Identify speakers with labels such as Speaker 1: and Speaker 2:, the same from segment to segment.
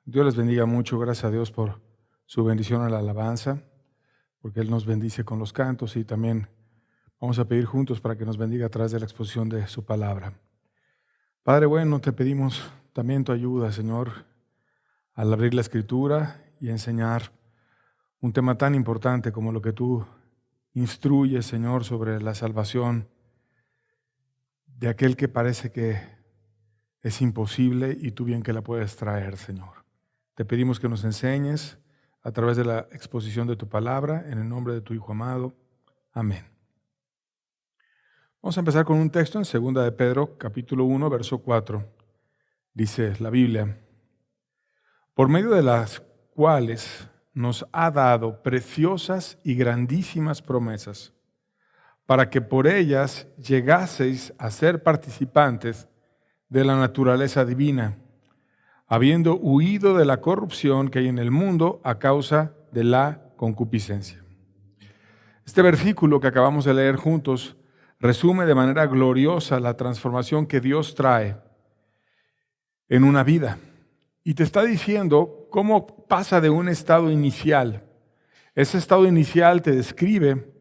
Speaker 1: Dios les bendiga mucho, gracias a Dios por su bendición a la alabanza, porque Él nos bendice con los cantos y también vamos a pedir juntos para que nos bendiga a través de la exposición de su palabra. Padre bueno, te pedimos también tu ayuda, Señor, al abrir la Escritura y enseñar un tema tan importante como lo que tú instruyes, Señor, sobre la salvación de aquel que parece que es imposible y tú bien que la puedes traer, Señor. Te pedimos que nos enseñes a través de la exposición de tu palabra, en el nombre de tu Hijo amado. Amén. Vamos a empezar con un texto en 2 de Pedro, capítulo 1, verso 4. Dice la Biblia: por medio de las cuales nos ha dado preciosas y grandísimas promesas, para que por ellas llegaseis a ser participantes de la naturaleza divina, habiendo huido de la corrupción que hay en el mundo a causa de la concupiscencia. Este versículo que acabamos de leer juntos resume de manera gloriosa la transformación que Dios trae en una vida. Y te está diciendo cómo pasa de un estado inicial. Ese estado inicial te describe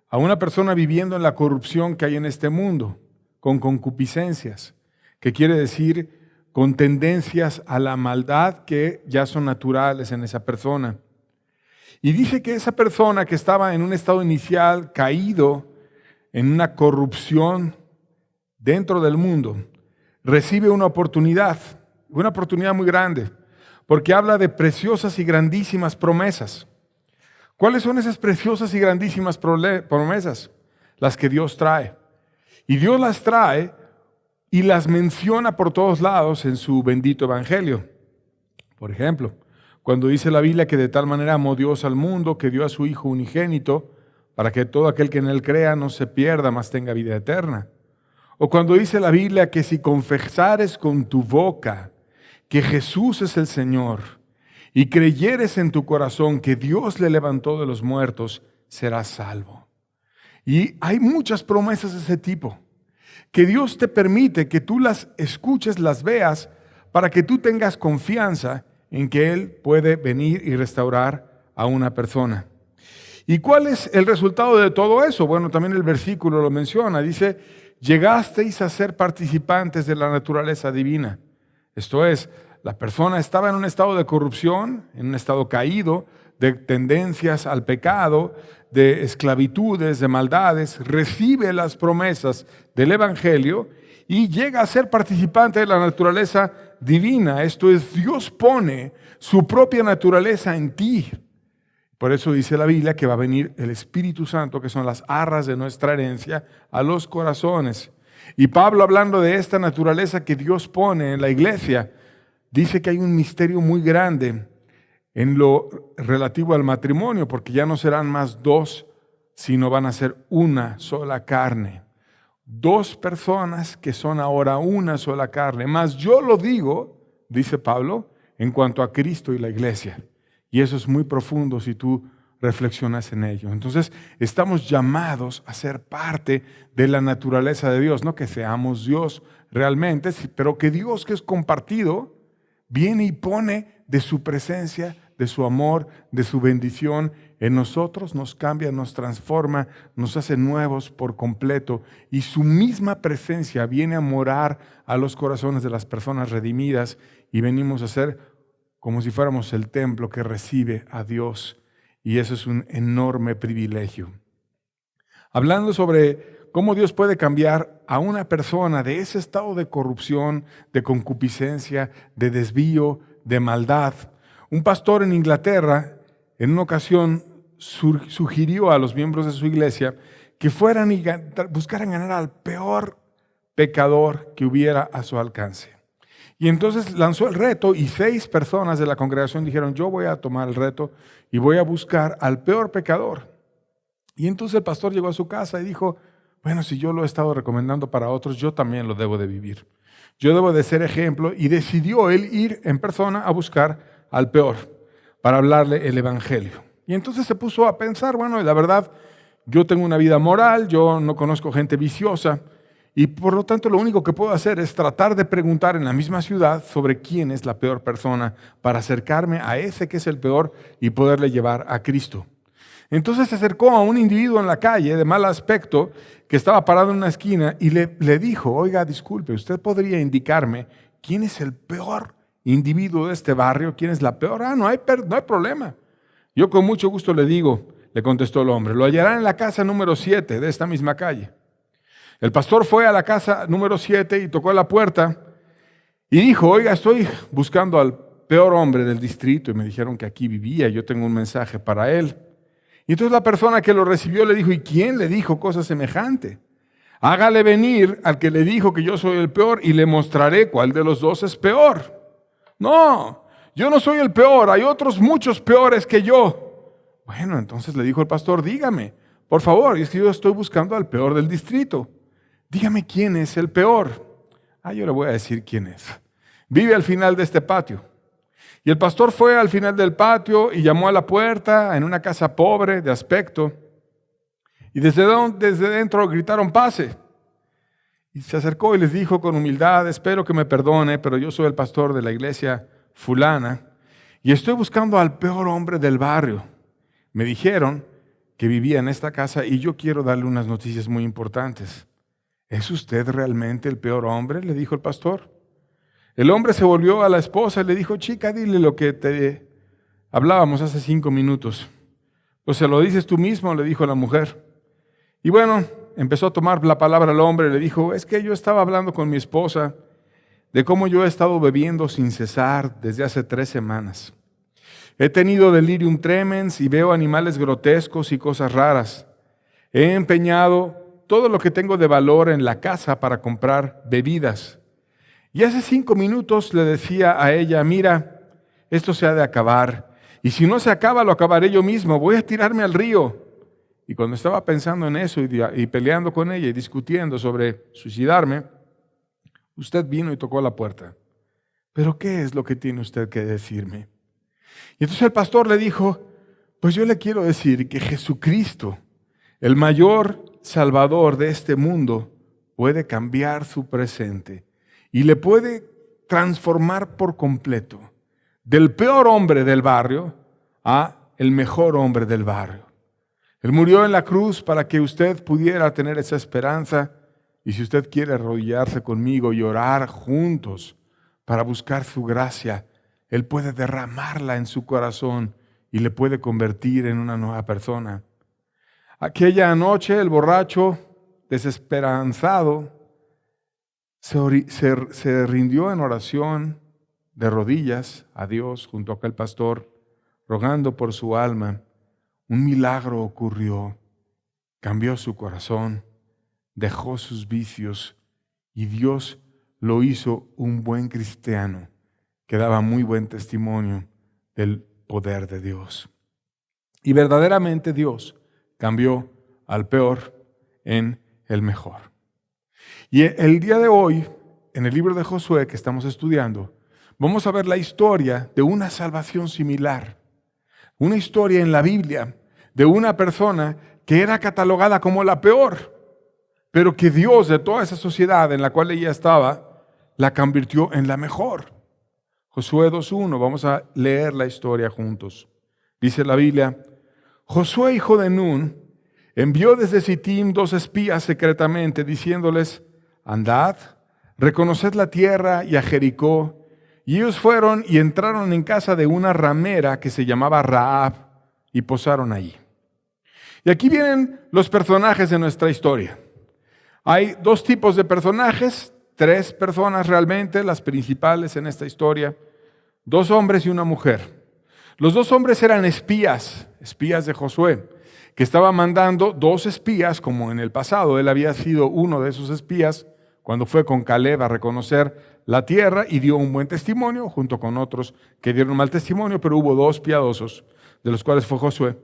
Speaker 1: a una persona viviendo en la corrupción que hay en este mundo, con concupiscencias, que quiere decir con tendencias a la maldad que ya son naturales en esa persona. Y dice que esa persona que estaba en un estado inicial caído, en una corrupción dentro del mundo, recibe una oportunidad muy grande, porque habla de preciosas y grandísimas promesas. ¿Cuáles son esas preciosas y grandísimas promesas? Las que Dios trae. Y Dios las trae y las menciona por todos lados en su bendito evangelio. Por ejemplo, cuando dice la Biblia que de tal manera amó Dios al mundo que dio a su Hijo unigénito para que todo aquel que en él crea no se pierda, mas tenga vida eterna. O cuando dice la Biblia que si confesares con tu boca que Jesús es el Señor y creyeres en tu corazón que Dios le levantó de los muertos, serás salvo. Y hay muchas promesas de ese tipo, que Dios te permite que tú las escuches, las veas, para que tú tengas confianza en que Él puede venir y restaurar a una persona. ¿Y cuál es el resultado de todo eso? Bueno, también el versículo lo menciona, dice: llegasteis a ser participantes de la naturaleza divina. Esto es, la persona estaba en un estado de corrupción, en un estado caído, de tendencias al pecado, de esclavitudes, de maldades, recibe las promesas del Evangelio y llega a ser participante de la naturaleza divina. Esto es, Dios pone su propia naturaleza en ti. Por eso dice la Biblia que va a venir el Espíritu Santo, que son las arras de nuestra herencia, a los corazones. Y Pablo, hablando de esta naturaleza que Dios pone en la iglesia, dice que hay un misterio muy grande en lo relativo al matrimonio, porque ya no serán más dos, sino van a ser una sola carne. Dos personas que son ahora una sola carne. Mas yo lo digo, dice Pablo, en cuanto a Cristo y la iglesia. Y eso es muy profundo si tú reflexionas en ello. Entonces, estamos llamados a ser parte de la naturaleza de Dios. No que seamos Dios realmente, pero que Dios, que es compartido, viene y pone de su presencia, de su amor, de su bendición en nosotros, nos cambia, nos transforma, nos hace nuevos por completo, y su misma presencia viene a morar a los corazones de las personas redimidas y venimos a ser como si fuéramos el templo que recibe a Dios, y eso es un enorme privilegio. Hablando sobre cómo Dios puede cambiar a una persona de ese estado de corrupción, de concupiscencia, de desvío, de maldad. Un pastor en Inglaterra, en una ocasión, sugirió a los miembros de su iglesia que fueran y buscaran ganar al peor pecador que hubiera a su alcance. Y entonces lanzó el reto y 6 personas de la congregación dijeron: yo voy a tomar el reto y voy a buscar al peor pecador. Y entonces el pastor llegó a su casa y dijo: bueno, si yo lo he estado recomendando para otros, yo también lo debo de vivir. Yo debo de ser ejemplo, y decidió él ir en persona a buscar al peor para hablarle el evangelio. Y entonces se puso a pensar: bueno, la verdad, yo tengo una vida moral, yo no conozco gente viciosa, y por lo tanto lo único que puedo hacer es tratar de preguntar en la misma ciudad sobre quién es la peor persona para acercarme a ese que es el peor y poderle llevar a Cristo. Entonces se acercó a un individuo en la calle de mal aspecto que estaba parado en una esquina y le dijo, oiga, disculpe, ¿usted podría indicarme quién es el peor individuo de este barrio? ¿Quién es la peor? No hay problema. Yo con mucho gusto le digo, le contestó el hombre, lo hallarán en la casa número 7 de esta misma calle. El pastor fue a la casa número 7 y tocó la puerta y dijo, oiga, estoy buscando al peor hombre del distrito y me dijeron que aquí vivía, yo tengo un mensaje para él. Y entonces la persona que lo recibió le dijo, ¿y quién le dijo cosa semejante? Hágale venir al que le dijo que yo soy el peor y le mostraré cuál de los dos es peor. No, yo no soy el peor, hay otros muchos peores que yo. Bueno, entonces le dijo el pastor, dígame, por favor, es que yo estoy buscando al peor del distrito. Dígame quién es el peor. Yo le voy a decir quién es. Vive al final de este patio. Y el pastor fue al final del patio y llamó a la puerta en una casa pobre de aspecto. Y desde dentro gritaron, pase. Y se acercó y les dijo con humildad, espero que me perdone, pero yo soy el pastor de la iglesia fulana y estoy buscando al peor hombre del barrio. Me dijeron que vivía en esta casa y yo quiero darle unas noticias muy importantes. ¿Es usted realmente el peor hombre?, le dijo el pastor. El hombre se volvió a la esposa y le dijo, chica, dile lo que te hablábamos hace 5 minutos. Pues se lo dices tú mismo, le dijo la mujer. Y bueno, empezó a tomar la palabra el hombre y le dijo, es que yo estaba hablando con mi esposa de cómo yo he estado bebiendo sin cesar desde hace 3 semanas. He tenido delirium tremens y veo animales grotescos y cosas raras. He empeñado todo lo que tengo de valor en la casa para comprar bebidas. Y hace 5 minutos le decía a ella, mira, esto se ha de acabar. Y si no se acaba, lo acabaré yo mismo. Voy a tirarme al río. Y cuando estaba pensando en eso y peleando con ella y discutiendo sobre suicidarme, usted vino y tocó la puerta. ¿Pero qué es lo que tiene usted que decirme? Y entonces el pastor le dijo, pues yo le quiero decir que Jesucristo, el mayor Salvador de este mundo, puede cambiar su presente y le puede transformar por completo del peor hombre del barrio a el mejor hombre del barrio. Él murió en la cruz para que usted pudiera tener esa esperanza y si usted quiere arrodillarse conmigo y orar juntos para buscar su gracia, Él puede derramarla en su corazón y le puede convertir en una nueva persona. Aquella noche el borracho, desesperanzado, se rindió en oración de rodillas a Dios junto a aquel pastor, rogando por su alma. Un milagro ocurrió, cambió su corazón, dejó sus vicios y Dios lo hizo un buen cristiano que daba muy buen testimonio del poder de Dios. Y verdaderamente Dios cambió al peor en el mejor. Y el día de hoy, en el libro de Josué que estamos estudiando, vamos a ver la historia de una salvación similar. Una historia en la Biblia de una persona que era catalogada como la peor, pero que Dios de toda esa sociedad en la cual ella estaba, la convirtió en la mejor. Josué 2:1, vamos a leer la historia juntos. Dice la Biblia, Josué, hijo de Nun, envió desde Sittim 2 espías secretamente, diciéndoles, andad, reconoced la tierra y a Jericó. Y ellos fueron y entraron en casa de una ramera que se llamaba Rahab y posaron allí. Y aquí vienen los personajes de nuestra historia. Hay 2 tipos de personajes, 3 personas realmente, las principales en esta historia, 2 hombres y una mujer. Los 2 hombres eran espías de Josué, que estaba mandando 2 espías, como en el pasado. Él había sido uno de esos espías cuando fue con Caleb a reconocer la tierra y dio un buen testimonio, junto con otros que dieron mal testimonio, pero hubo 2 piadosos, de los cuales fue Josué.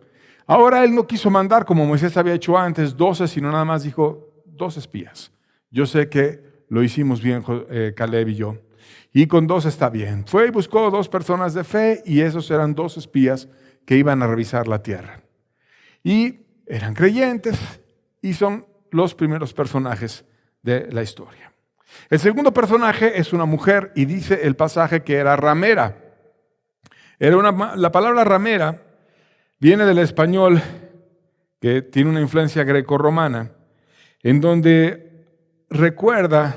Speaker 1: Ahora él no quiso mandar, como Moisés había hecho antes, 12, sino nada más dijo 2 espías. Yo sé que lo hicimos bien, Caleb y yo. Y con 2 está bien. Fue y buscó 2 personas de fe y esos eran 2 espías que iban a revisar la tierra. Y eran creyentes y son los primeros personajes de la historia. El segundo personaje es una mujer y dice el pasaje que era ramera. La palabra ramera viene del español, que tiene una influencia grecorromana, en donde recuerda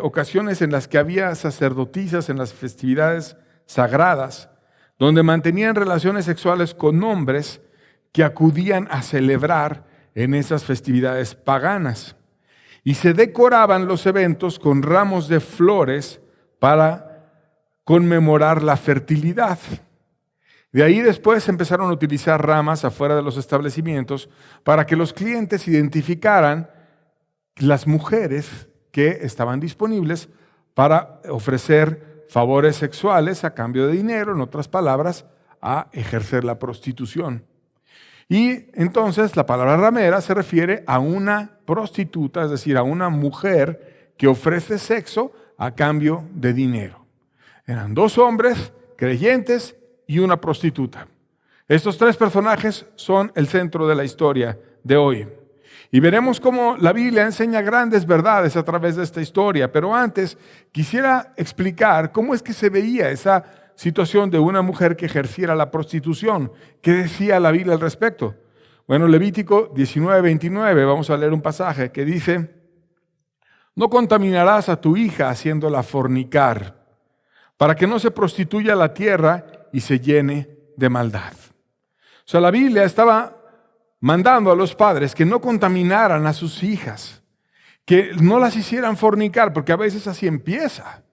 Speaker 1: ocasiones en las que había sacerdotisas en las festividades sagradas, donde mantenían relaciones sexuales con hombres que acudían a celebrar en esas festividades paganas. Y se decoraban los eventos con ramos de flores para conmemorar la fertilidad. De ahí después empezaron a utilizar ramas afuera de los establecimientos para que los clientes identificaran las mujeres que estaban disponibles para ofrecer favores sexuales a cambio de dinero, en otras palabras, a ejercer la prostitución. Y entonces la palabra ramera se refiere a una prostituta, es decir, a una mujer que ofrece sexo a cambio de dinero. Eran dos hombres creyentes y una prostituta. Estos tres personajes son el centro de la historia de hoy. Y veremos cómo la Biblia enseña grandes verdades a través de esta historia. Pero antes quisiera explicar cómo es que se veía esa situación de una mujer que ejerciera la prostitución. ¿Qué decía la Biblia al respecto? Bueno, Levítico 19:29, vamos a leer un pasaje que dice: no contaminarás a tu hija haciéndola fornicar, para que no se prostituya la tierra y se llene de maldad. O sea, la Biblia estaba mandando a los padres que no contaminaran a sus hijas, que no las hicieran fornicar, porque a veces así empieza.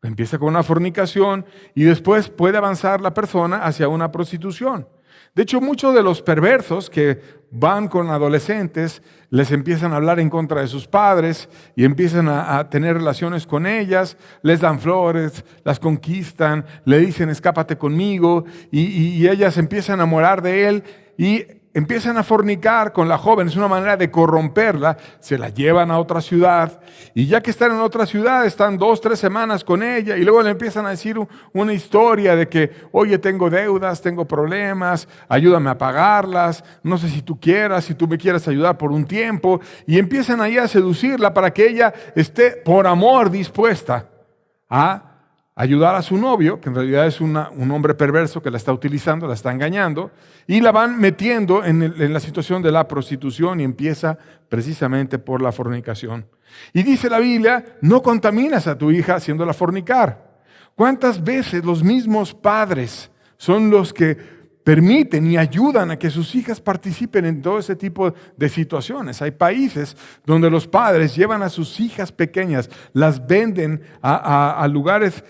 Speaker 1: Empieza con una fornicación y después puede avanzar la persona hacia una prostitución. De hecho, muchos de los perversos que van con adolescentes les empiezan a hablar en contra de sus padres y empiezan a tener relaciones con ellas, les dan flores, las conquistan, le dicen escápate conmigo y ellas empiezan a enamorar de él y empiezan a fornicar con la joven. Es una manera de corromperla. Se la llevan a otra ciudad y ya que están en otra ciudad están 2-3 semanas con ella y luego le empiezan a decir una historia de que oye, tengo deudas, tengo problemas, ayúdame a pagarlas, no sé si tú quieras, si tú me quieres ayudar por un tiempo, y empiezan ahí a seducirla para que ella esté por amor dispuesta a ayudar a su novio, que en realidad es un hombre perverso que la está utilizando, la está engañando, y la van metiendo en la situación de la prostitución y empieza precisamente por la fornicación. Y dice la Biblia, no contaminas a tu hija haciéndola fornicar. ¿Cuántas veces los mismos padres son los que permiten y ayudan a que sus hijas participen en todo ese tipo de situaciones? Hay países donde los padres llevan a sus hijas pequeñas, las venden a lugares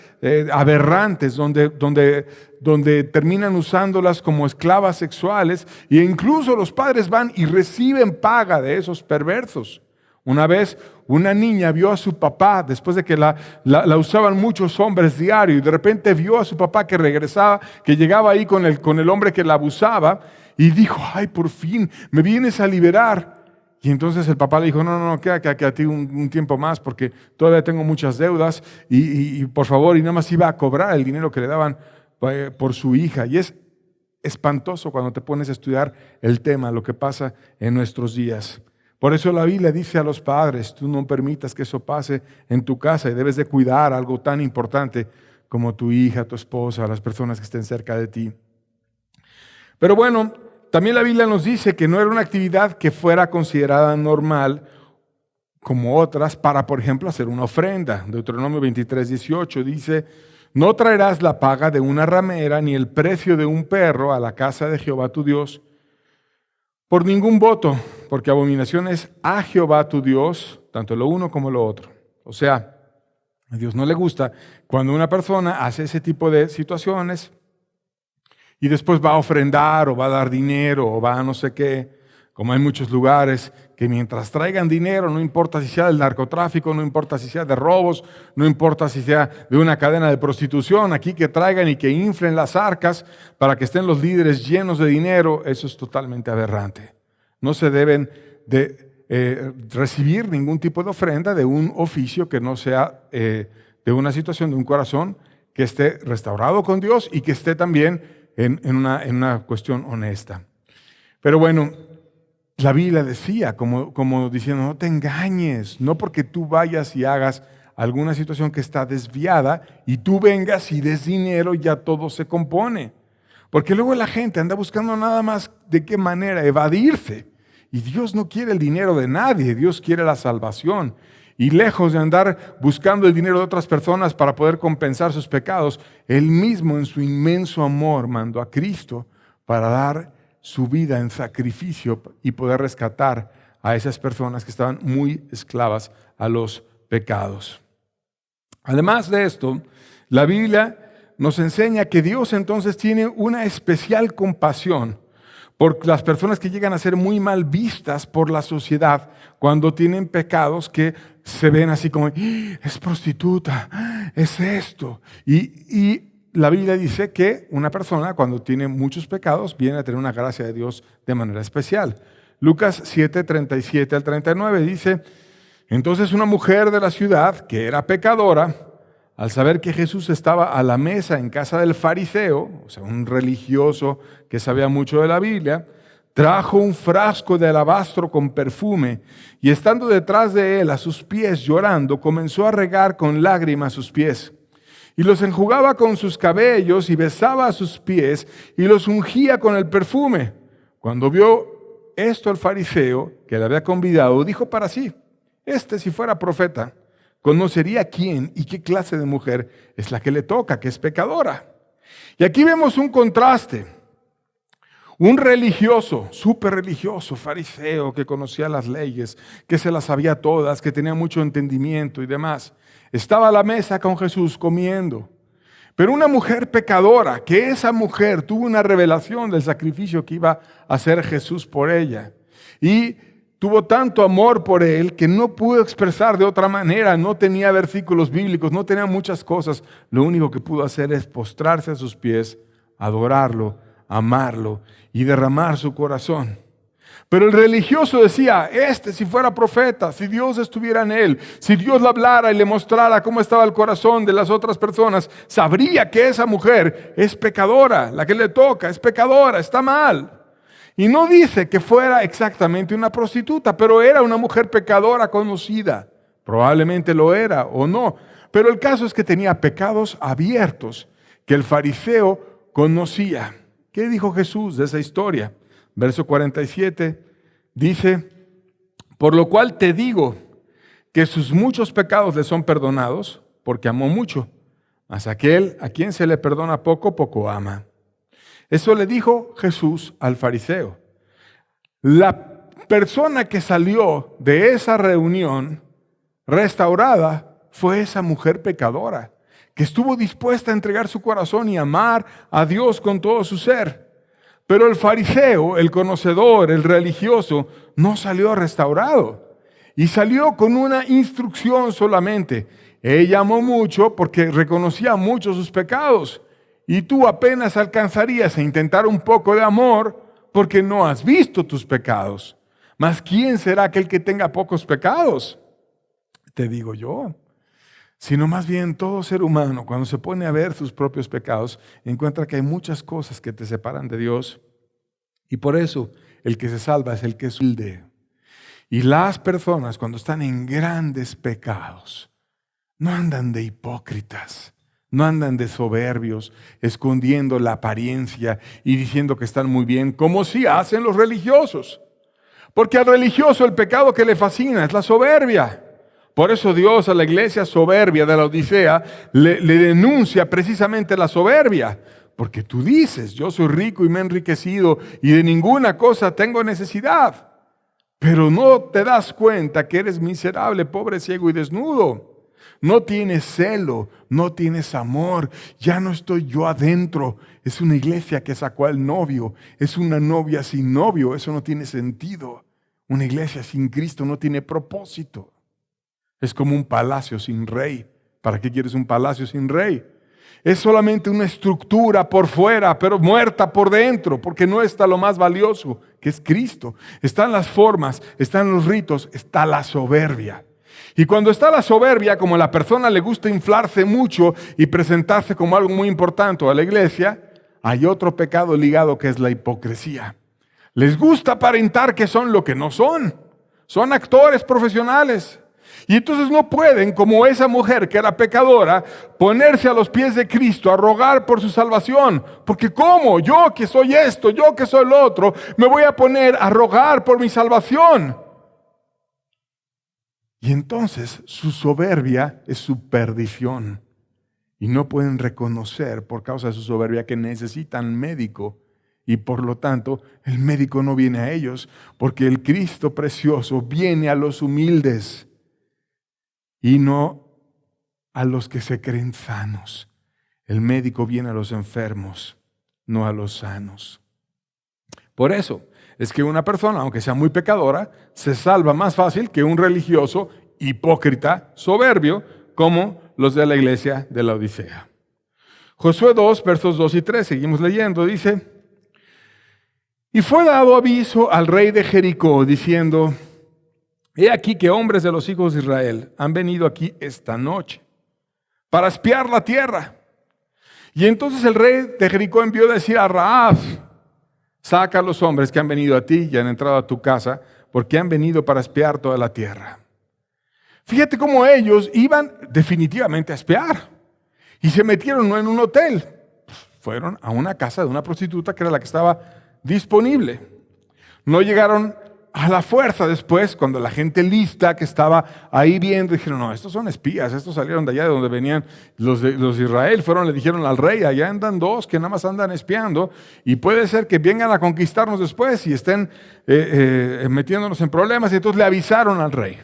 Speaker 1: aberrantes, donde terminan usándolas como esclavas sexuales, e incluso los padres van y reciben paga de esos perversos. Una vez una niña vio a su papá, después de que la usaban muchos hombres diario, y de repente vio a su papá que regresaba, que llegaba ahí con el hombre que la abusaba, y dijo, ay, por fin, me vienes a liberar. Y entonces el papá le dijo, no, quédate a ti un tiempo más, porque todavía tengo muchas deudas, y por favor, y nada más iba a cobrar el dinero que le daban por su hija. Y es espantoso cuando te pones a estudiar el tema, lo que pasa en nuestros días. Por eso la Biblia dice a los padres, tú no permitas que eso pase en tu casa y debes de cuidar algo tan importante como tu hija, tu esposa, las personas que estén cerca de ti. Pero bueno, también la Biblia nos dice que no era una actividad que fuera considerada normal como otras para, por ejemplo, hacer una ofrenda. Deuteronomio 23:18 dice, no traerás la paga de una ramera ni el precio de un perro a la casa de Jehová tu Dios por ningún voto, porque abominación es a Jehová tu Dios, tanto lo uno como lo otro. O sea, a Dios no le gusta cuando una persona hace ese tipo de situaciones y después va a ofrendar o va a dar dinero o va a no sé qué, como hay muchos lugares que mientras traigan dinero, no importa si sea del narcotráfico, no importa si sea de robos, no importa si sea de una cadena de prostitución, aquí que traigan y que inflen las arcas para que estén los líderes llenos de dinero, eso es totalmente aberrante. No se deben de recibir ningún tipo de ofrenda de un oficio que no sea de una situación de un corazón que esté restaurado con Dios y que esté también en una cuestión honesta. Pero bueno, La Biblia decía, como diciendo, no te engañes, no porque tú vayas y hagas alguna situación que está desviada y tú vengas y des dinero, ya todo se compone. Porque luego la gente anda buscando nada más de qué manera evadirse. Y Dios no quiere el dinero de nadie, Dios quiere la salvación. Y lejos de andar buscando el dinero de otras personas para poder compensar sus pecados, Él mismo en su inmenso amor mandó a Cristo para dar su vida en sacrificio y poder rescatar a esas personas que estaban muy esclavas a los pecados. Además de esto, la Biblia nos enseña que Dios entonces tiene una especial compasión por las personas que llegan a ser muy mal vistas por la sociedad cuando tienen pecados que se ven así como, es prostituta, es esto. Y la Biblia dice que una persona cuando tiene muchos pecados viene a tener una gracia de Dios de manera especial. Lucas 7, 37 al 39 dice, entonces una mujer de la ciudad que era pecadora, al saber que Jesús estaba a la mesa en casa del fariseo, o sea, un religioso que sabía mucho de la Biblia, trajo un frasco de alabastro con perfume y estando detrás de él a sus pies llorando, comenzó a regar con lágrimas sus pies. Y los enjugaba con sus cabellos y besaba a sus pies y los ungía con el perfume. Cuando vio esto el fariseo que le había convidado, dijo para sí, si fuera profeta, conocería quién y qué clase de mujer es la que le toca, que es pecadora. Y aquí vemos un contraste. Un religioso, súper religioso, fariseo, que conocía las leyes, que se las sabía todas, que tenía mucho entendimiento y demás, estaba a la mesa con Jesús comiendo. Pero una mujer pecadora, que esa mujer tuvo una revelación del sacrificio que iba a hacer Jesús por ella. Y tuvo tanto amor por él que no pudo expresar de otra manera, no tenía versículos bíblicos, no tenía muchas cosas. Lo único que pudo hacer es postrarse a sus pies, adorarlo, amarlo y derramar su corazón. Pero el religioso decía, si fuera profeta, si Dios estuviera en él, si Dios le hablara y le mostrara cómo estaba el corazón de las otras personas, sabría que esa mujer es pecadora, la que le toca es pecadora, está mal. Y no dice que fuera exactamente una prostituta, pero era una mujer pecadora conocida. Probablemente lo era o no. Pero el caso es que tenía pecados abiertos que el fariseo conocía. ¿Qué dijo Jesús de esa historia? Verso 47 dice, por lo cual te digo que sus muchos pecados le son perdonados porque amó mucho. Mas aquel a quien se le perdona poco, poco ama. Eso le dijo Jesús al fariseo. La persona que salió de esa reunión restaurada fue esa mujer pecadora, que estuvo dispuesta a entregar su corazón y amar a Dios con todo su ser. Pero el fariseo, el conocedor, el religioso, no salió restaurado y salió con una instrucción solamente. Ella amó mucho porque reconocía mucho sus pecados. Y tú apenas alcanzarías a intentar un poco de amor porque no has visto tus pecados. Mas ¿quién será aquel que tenga pocos pecados? Te digo yo. Sino más bien todo ser humano, cuando se pone a ver sus propios pecados, encuentra que hay muchas cosas que te separan de Dios. Y por eso el que se salva es el que es humilde. Y las personas cuando están en grandes pecados, no andan de hipócritas. No andan de soberbios, escondiendo la apariencia y diciendo que están muy bien, como si hacen los religiosos. Porque al religioso el pecado que le fascina es la soberbia. Por eso Dios a la iglesia soberbia de la Odisea le denuncia precisamente la soberbia. Porque tú dices, yo soy rico y me he enriquecido y de ninguna cosa tengo necesidad. Pero no te das cuenta que eres miserable, pobre, ciego y desnudo. No tienes celo, no tienes amor, ya no estoy yo adentro. Es una iglesia que sacó al novio, es una novia sin novio, eso no tiene sentido. Una iglesia sin Cristo no tiene propósito. Es como un palacio sin rey. ¿Para qué quieres un palacio sin rey? Es solamente una estructura por fuera, pero muerta por dentro, porque no está lo más valioso, que es Cristo. Están las formas, están los ritos, está la soberbia. Y cuando está la soberbia, como a la persona le gusta inflarse mucho y presentarse como algo muy importante a la iglesia, hay otro pecado ligado que es la hipocresía. Les gusta aparentar que son lo que no son. Son actores profesionales. Y entonces no pueden, como esa mujer que era pecadora, ponerse a los pies de Cristo a rogar por su salvación. Porque ¿cómo? Yo que soy esto, yo que soy lo otro, me voy a poner a rogar por mi salvación. Y entonces su soberbia es su perdición. Y no pueden reconocer por causa de su soberbia que necesitan médico. Y por lo tanto, el médico no viene a ellos, porque el Cristo precioso viene a los humildes y no a los que se creen sanos. El médico viene a los enfermos, no a los sanos. Por eso es que una persona, aunque sea muy pecadora, se salva más fácil que un religioso hipócrita, soberbio, como los de la iglesia de la Odisea. Josué 2, versos 2 y 3, seguimos leyendo, dice: y fue dado aviso al rey de Jericó, diciendo: he aquí que hombres de los hijos de Israel han venido aquí esta noche para espiar la tierra. Y entonces el rey de Jericó envió a decir a Rahab: saca a los hombres que han venido a ti y han entrado a tu casa, porque han venido para espiar toda la tierra. Fíjate cómo ellos iban definitivamente a espiar. Y se metieron no en un hotel, fueron a una casa de una prostituta que era la que estaba disponible. No llegaron a la fuerza después, cuando la gente lista que estaba ahí viendo, dijeron: no, estos son espías, estos salieron de allá de donde venían los de Israel, le dijeron al rey: allá andan dos que nada más andan espiando, y puede ser que vengan a conquistarnos después y estén metiéndonos en problemas. Y entonces le avisaron al rey.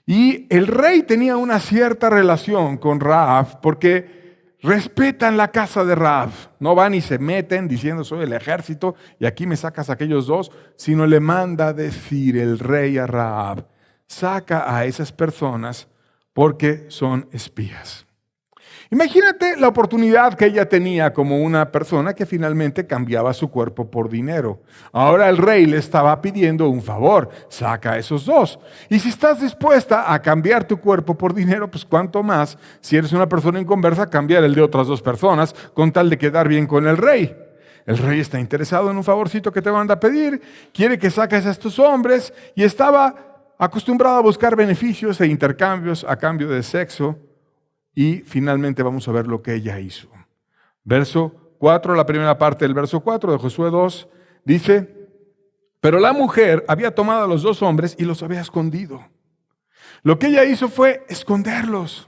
Speaker 1: Y el rey tenía una cierta relación con Rahab, porque respetan la casa de Rahab. No van y se meten diciendo: soy el ejército y aquí me sacas a aquellos dos, sino le manda decir el rey a Rahab: saca a esas personas porque son espías. Imagínate la oportunidad que ella tenía como una persona que finalmente cambiaba su cuerpo por dinero. Ahora el rey le estaba pidiendo un favor: saca a esos dos. Y si estás dispuesta a cambiar tu cuerpo por dinero, pues cuánto más, si eres una persona inconversa, cambiar el de otras dos personas con tal de quedar bien con el rey. El rey está interesado en un favorcito que te manda a pedir, quiere que saques a estos hombres, y estaba acostumbrado a buscar beneficios e intercambios a cambio de sexo. Y finalmente vamos a ver lo que ella hizo. Verso 4, la primera parte del verso 4 de Josué 2, dice: pero la mujer había tomado a los dos hombres y los había escondido. Lo que ella hizo fue esconderlos.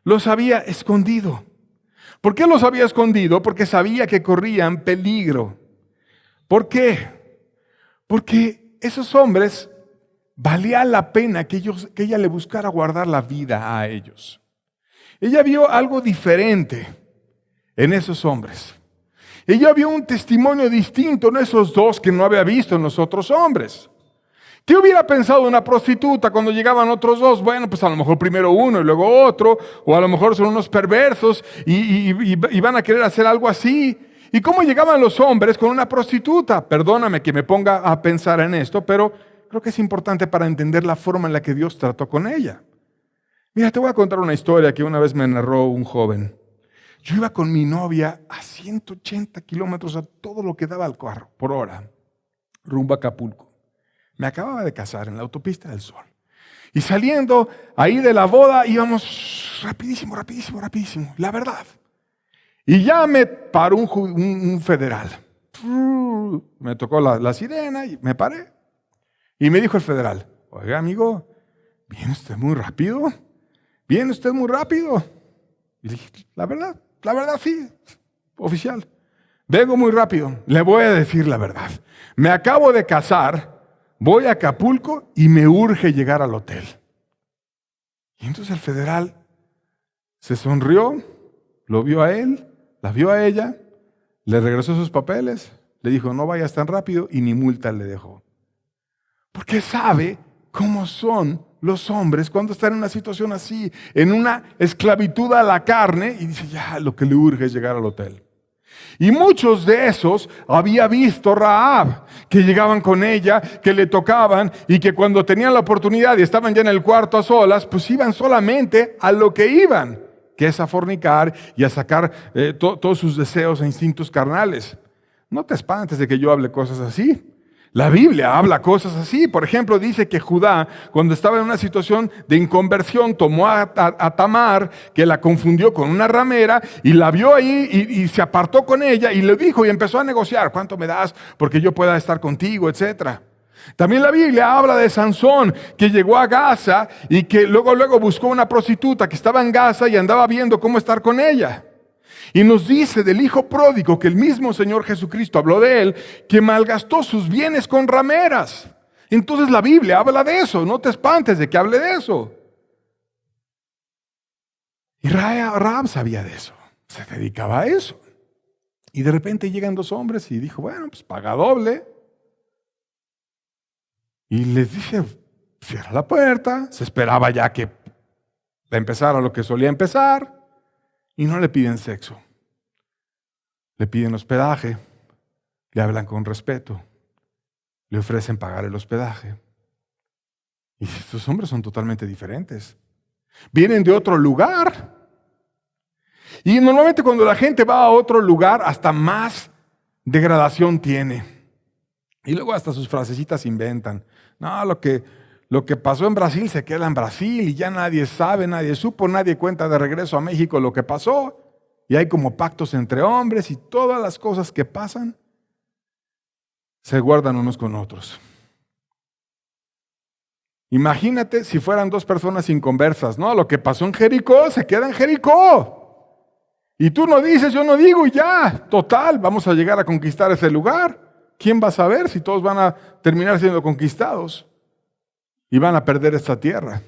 Speaker 1: Los había escondido. ¿Por qué los había escondido? Porque sabía que corrían peligro. ¿Por qué? Porque esos hombres valía la pena que ella le buscara guardar la vida a ellos. Ella vio algo diferente en esos hombres. Ella vio un testimonio distinto en esos dos que no había visto en los otros hombres. ¿Qué hubiera pensado una prostituta cuando llegaban otros dos? Bueno, pues a lo mejor primero uno y luego otro, o a lo mejor son unos perversos y van a querer hacer algo así. ¿Y cómo llegaban los hombres con una prostituta? Perdóname que me ponga a pensar en esto, pero creo que es importante para entender la forma en la que Dios trató con ella. Mira, te voy a contar una historia que una vez me narró un joven. Yo iba con mi novia a 180 kilómetros a todo lo que daba el carro por hora, rumbo a Acapulco. Me acababa de casar en la autopista del Sol. Y saliendo ahí de la boda íbamos rapidísimo, la verdad. Y ya me paró un federal. Me tocó la sirena y me paré. Y me dijo el federal: oiga, amigo, ¿viene usted muy rápido? ¿Viene usted muy rápido? Y le dije: la verdad sí, oficial. Vengo muy rápido. Le voy a decir la verdad. Me acabo de casar, voy a Acapulco y me urge llegar al hotel. Y entonces el federal se sonrió, lo vio a él, la vio a ella, le regresó sus papeles, le dijo: no vayas tan rápido, y ni multa le dejó. Porque sabe cómo son los hombres cuando están en una situación así, en una esclavitud a la carne, y dice: ya, lo que le urge es llegar al hotel. Y muchos de esos había visto Rahab, que llegaban con ella, que le tocaban, y que cuando tenían la oportunidad y estaban ya en el cuarto a solas, pues iban solamente a lo que iban, que es a fornicar y a sacar todos sus deseos e instintos carnales. No te espantes de que yo hable cosas así. La Biblia habla cosas así. Por ejemplo, dice que Judá, cuando estaba en una situación de inconversión, tomó a Tamar, que la confundió con una ramera, y la vio ahí y se apartó con ella y le dijo y empezó a negociar: ¿cuánto me das porque yo pueda estar contigo? Etcétera. También la Biblia habla de Sansón, que llegó a Gaza y que luego buscó una prostituta que estaba en Gaza y andaba viendo cómo estar con ella. Y nos dice del hijo pródigo, que el mismo Señor Jesucristo habló de él, que malgastó sus bienes con rameras. Entonces la Biblia habla de eso, no te espantes de que hable de eso. Y Rahab sabía de eso, se dedicaba a eso. Y de repente llegan dos hombres y dijo: bueno, pues paga doble. Y les dice: cierra la puerta. Se esperaba ya que empezara lo que solía empezar. Y no le piden sexo, le piden hospedaje, le hablan con respeto, le ofrecen pagar el hospedaje. Y estos hombres son totalmente diferentes. Vienen de otro lugar. Y normalmente cuando la gente va a otro lugar, hasta más degradación tiene. Y luego hasta sus frasecitas inventan. No, lo que pasó en Brasil se queda en Brasil y ya nadie sabe, nadie supo, nadie cuenta de regreso a México lo que pasó. Y hay como pactos entre hombres y todas las cosas que pasan se guardan unos con otros. Imagínate si fueran dos personas inconversas, ¿no? Lo que pasó en Jericó se queda en Jericó. Y tú no dices, yo no digo, y ya, total, vamos a llegar a conquistar ese lugar. ¿Quién va a saber si todos van a terminar siendo conquistados y van a perder esta tierra?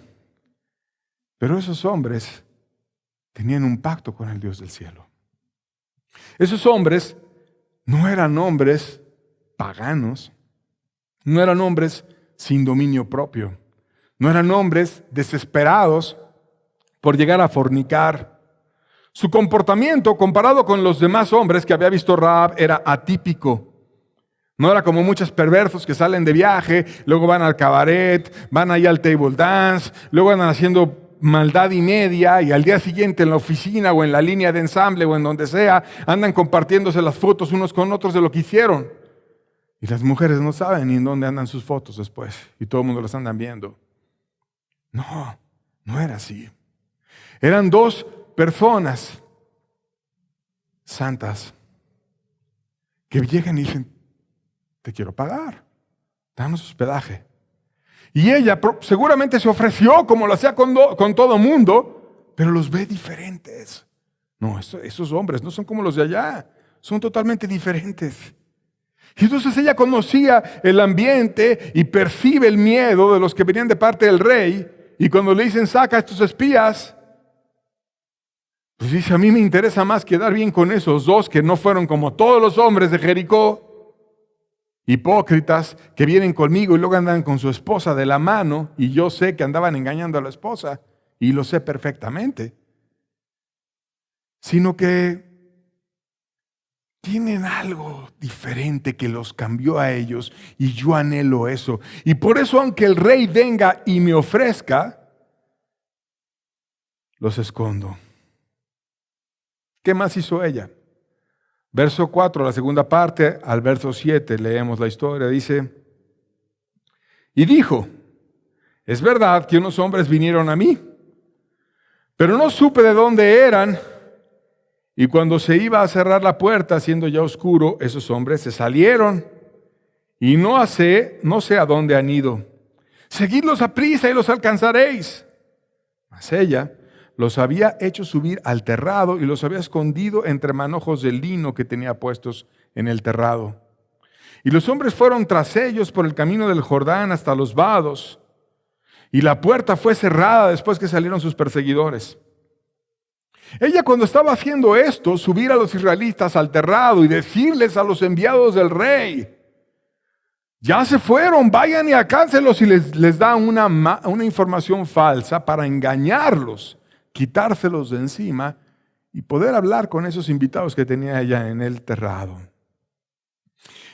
Speaker 1: Pero esos hombres tenían un pacto con el Dios del cielo. Esos hombres no eran hombres paganos, no eran hombres sin dominio propio, no eran hombres desesperados por llegar a fornicar. Su comportamiento, comparado con los demás hombres que había visto Rahab, era atípico. No era como muchos perversos que salen de viaje, luego van al cabaret, van ahí al table dance, luego andan haciendo maldad y media, y al día siguiente en la oficina o en la línea de ensamble o en donde sea, andan compartiéndose las fotos unos con otros de lo que hicieron. Y las mujeres no saben ni en dónde andan sus fotos después, y todo el mundo las andan viendo. No, no era así. Eran dos personas santas que llegan y dicen: te quiero pagar, danos hospedaje. Y ella seguramente se ofreció como lo hacía con todo mundo, pero los ve diferentes. No, esos hombres no son como los de allá, son totalmente diferentes. Y entonces ella conocía el ambiente y percibe el miedo de los que venían de parte del rey. Y cuando le dicen: saca a estos espías, pues dice: a mí me interesa más quedar bien con esos dos que no fueron como todos los hombres de Jericó, hipócritas, que vienen conmigo y luego andan con su esposa de la mano, y yo sé que andaban engañando a la esposa, y lo sé perfectamente. Sino que tienen algo diferente que los cambió a ellos, y yo anhelo eso. Y por eso, aunque el rey venga y me ofrezca, los escondo. ¿Qué más hizo ella? Verso 4, la segunda parte, al verso 7, leemos la historia. Dice: y dijo: es verdad que unos hombres vinieron a mí, pero no supe de dónde eran. Y cuando se iba a cerrar la puerta, siendo ya oscuro, esos hombres se salieron, y no sé a dónde han ido. Seguidlos a prisa y los alcanzaréis. Mas ella los había hecho subir al terrado y los había escondido entre manojos de lino que tenía puestos en el terrado. Y los hombres fueron tras ellos por el camino del Jordán hasta los vados, y la puerta fue cerrada después que salieron sus perseguidores. Ella, cuando estaba haciendo esto, subir a los israelitas al terrado y decirles a los enviados del rey: ya se fueron, vayan y alcáncenlos, y les da una información falsa para engañarlos, quitárselos de encima y poder hablar con esos invitados que tenía ella en el terrado.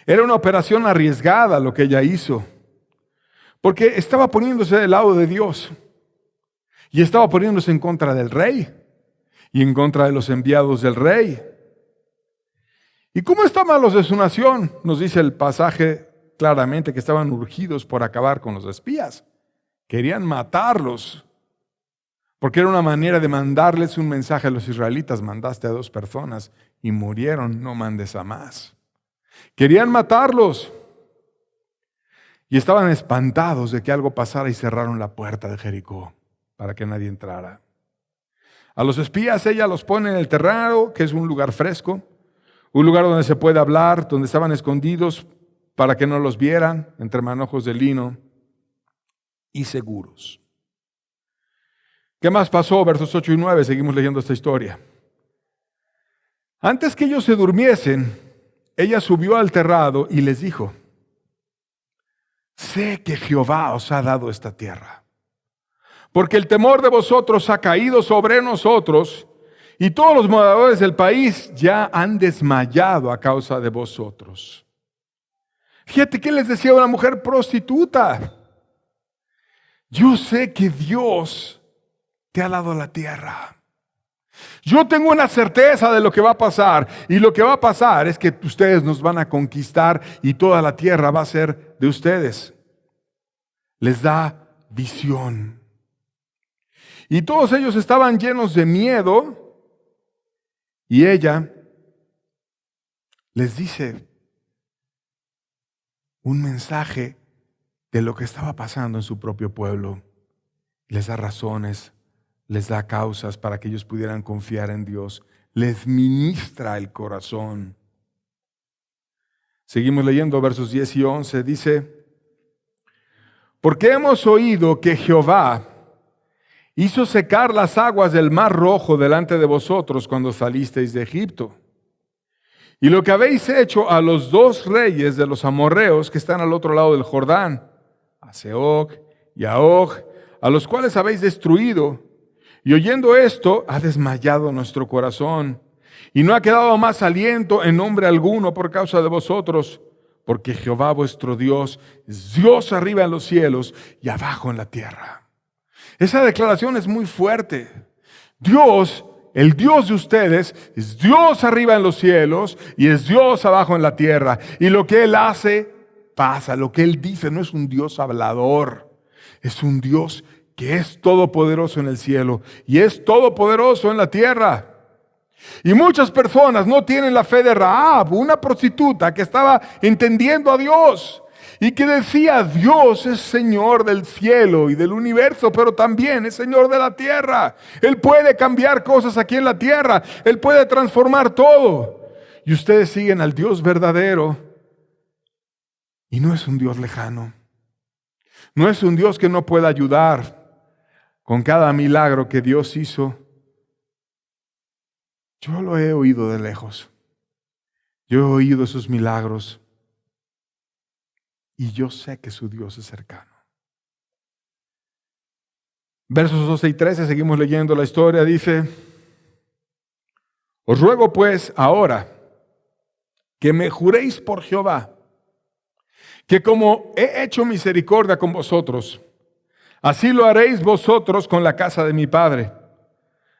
Speaker 1: Era una operación arriesgada lo que ella hizo, porque estaba poniéndose del lado de Dios y estaba poniéndose en contra del rey y en contra de los enviados del rey. ¿Y cómo estaban los de su nación? Nos dice el pasaje claramente que estaban urgidos por acabar con los espías. Querían matarlos, porque era una manera de mandarles un mensaje a los israelitas. Mandaste a 2 personas y murieron, no mandes a más. Querían matarlos. Y estaban espantados de que algo pasara y cerraron la puerta de Jericó para que nadie entrara. A los espías ella los pone en el terrado, que es un lugar fresco, un lugar donde se puede hablar, donde estaban escondidos para que no los vieran, entre manojos de lino y seguros. ¿Qué más pasó? Versos 8 y 9, seguimos leyendo esta historia. Antes que ellos se durmiesen, ella subió al terrado y les dijo: sé que Jehová os ha dado esta tierra, porque el temor de vosotros ha caído sobre nosotros, y todos los moradores del país ya han desmayado a causa de vosotros. Fíjate qué les decía una mujer prostituta: yo sé que Dios te ha dado la tierra. Yo tengo una certeza de lo que va a pasar, y lo que va a pasar es que ustedes nos van a conquistar y toda la tierra va a ser de ustedes. Les da visión. Y todos ellos estaban llenos de miedo, y ella les dice un mensaje de lo que estaba pasando en su propio pueblo. Les da razones, les da causas para que ellos pudieran confiar en Dios. Les ministra el corazón. Seguimos leyendo versos 10 y 11. Dice: porque hemos oído que Jehová hizo secar las aguas del mar Rojo delante de vosotros cuando salisteis de Egipto. Y lo que habéis hecho a los 2 reyes de los amorreos que están al otro lado del Jordán, a Sehón y a Og, a los cuales habéis destruido. Y oyendo esto, ha desmayado nuestro corazón, y no ha quedado más aliento en nombre alguno por causa de vosotros, porque Jehová vuestro Dios es Dios arriba en los cielos y abajo en la tierra. Esa declaración es muy fuerte. Dios, el Dios de ustedes, es Dios arriba en los cielos y es Dios abajo en la tierra. Y lo que Él hace, pasa. Lo que Él dice no es un Dios hablador, es un Dios que es todopoderoso en el cielo y es todopoderoso en la tierra. Y muchas personas no tienen la fe de Rahab, una prostituta que estaba entendiendo a Dios y que decía: Dios es Señor del cielo y del universo, pero también es Señor de la tierra. Él puede cambiar cosas aquí en la tierra, Él puede transformar todo. Y ustedes siguen al Dios verdadero, y no es un Dios lejano, no es un Dios que no pueda ayudar. Con cada milagro que Dios hizo, yo lo he oído de lejos. Yo he oído esos milagros y yo sé que su Dios es cercano. Versos 12 y 13, seguimos leyendo la historia, dice: os ruego pues ahora que me juréis por Jehová, que como he hecho misericordia con vosotros, así lo haréis vosotros con la casa de mi padre,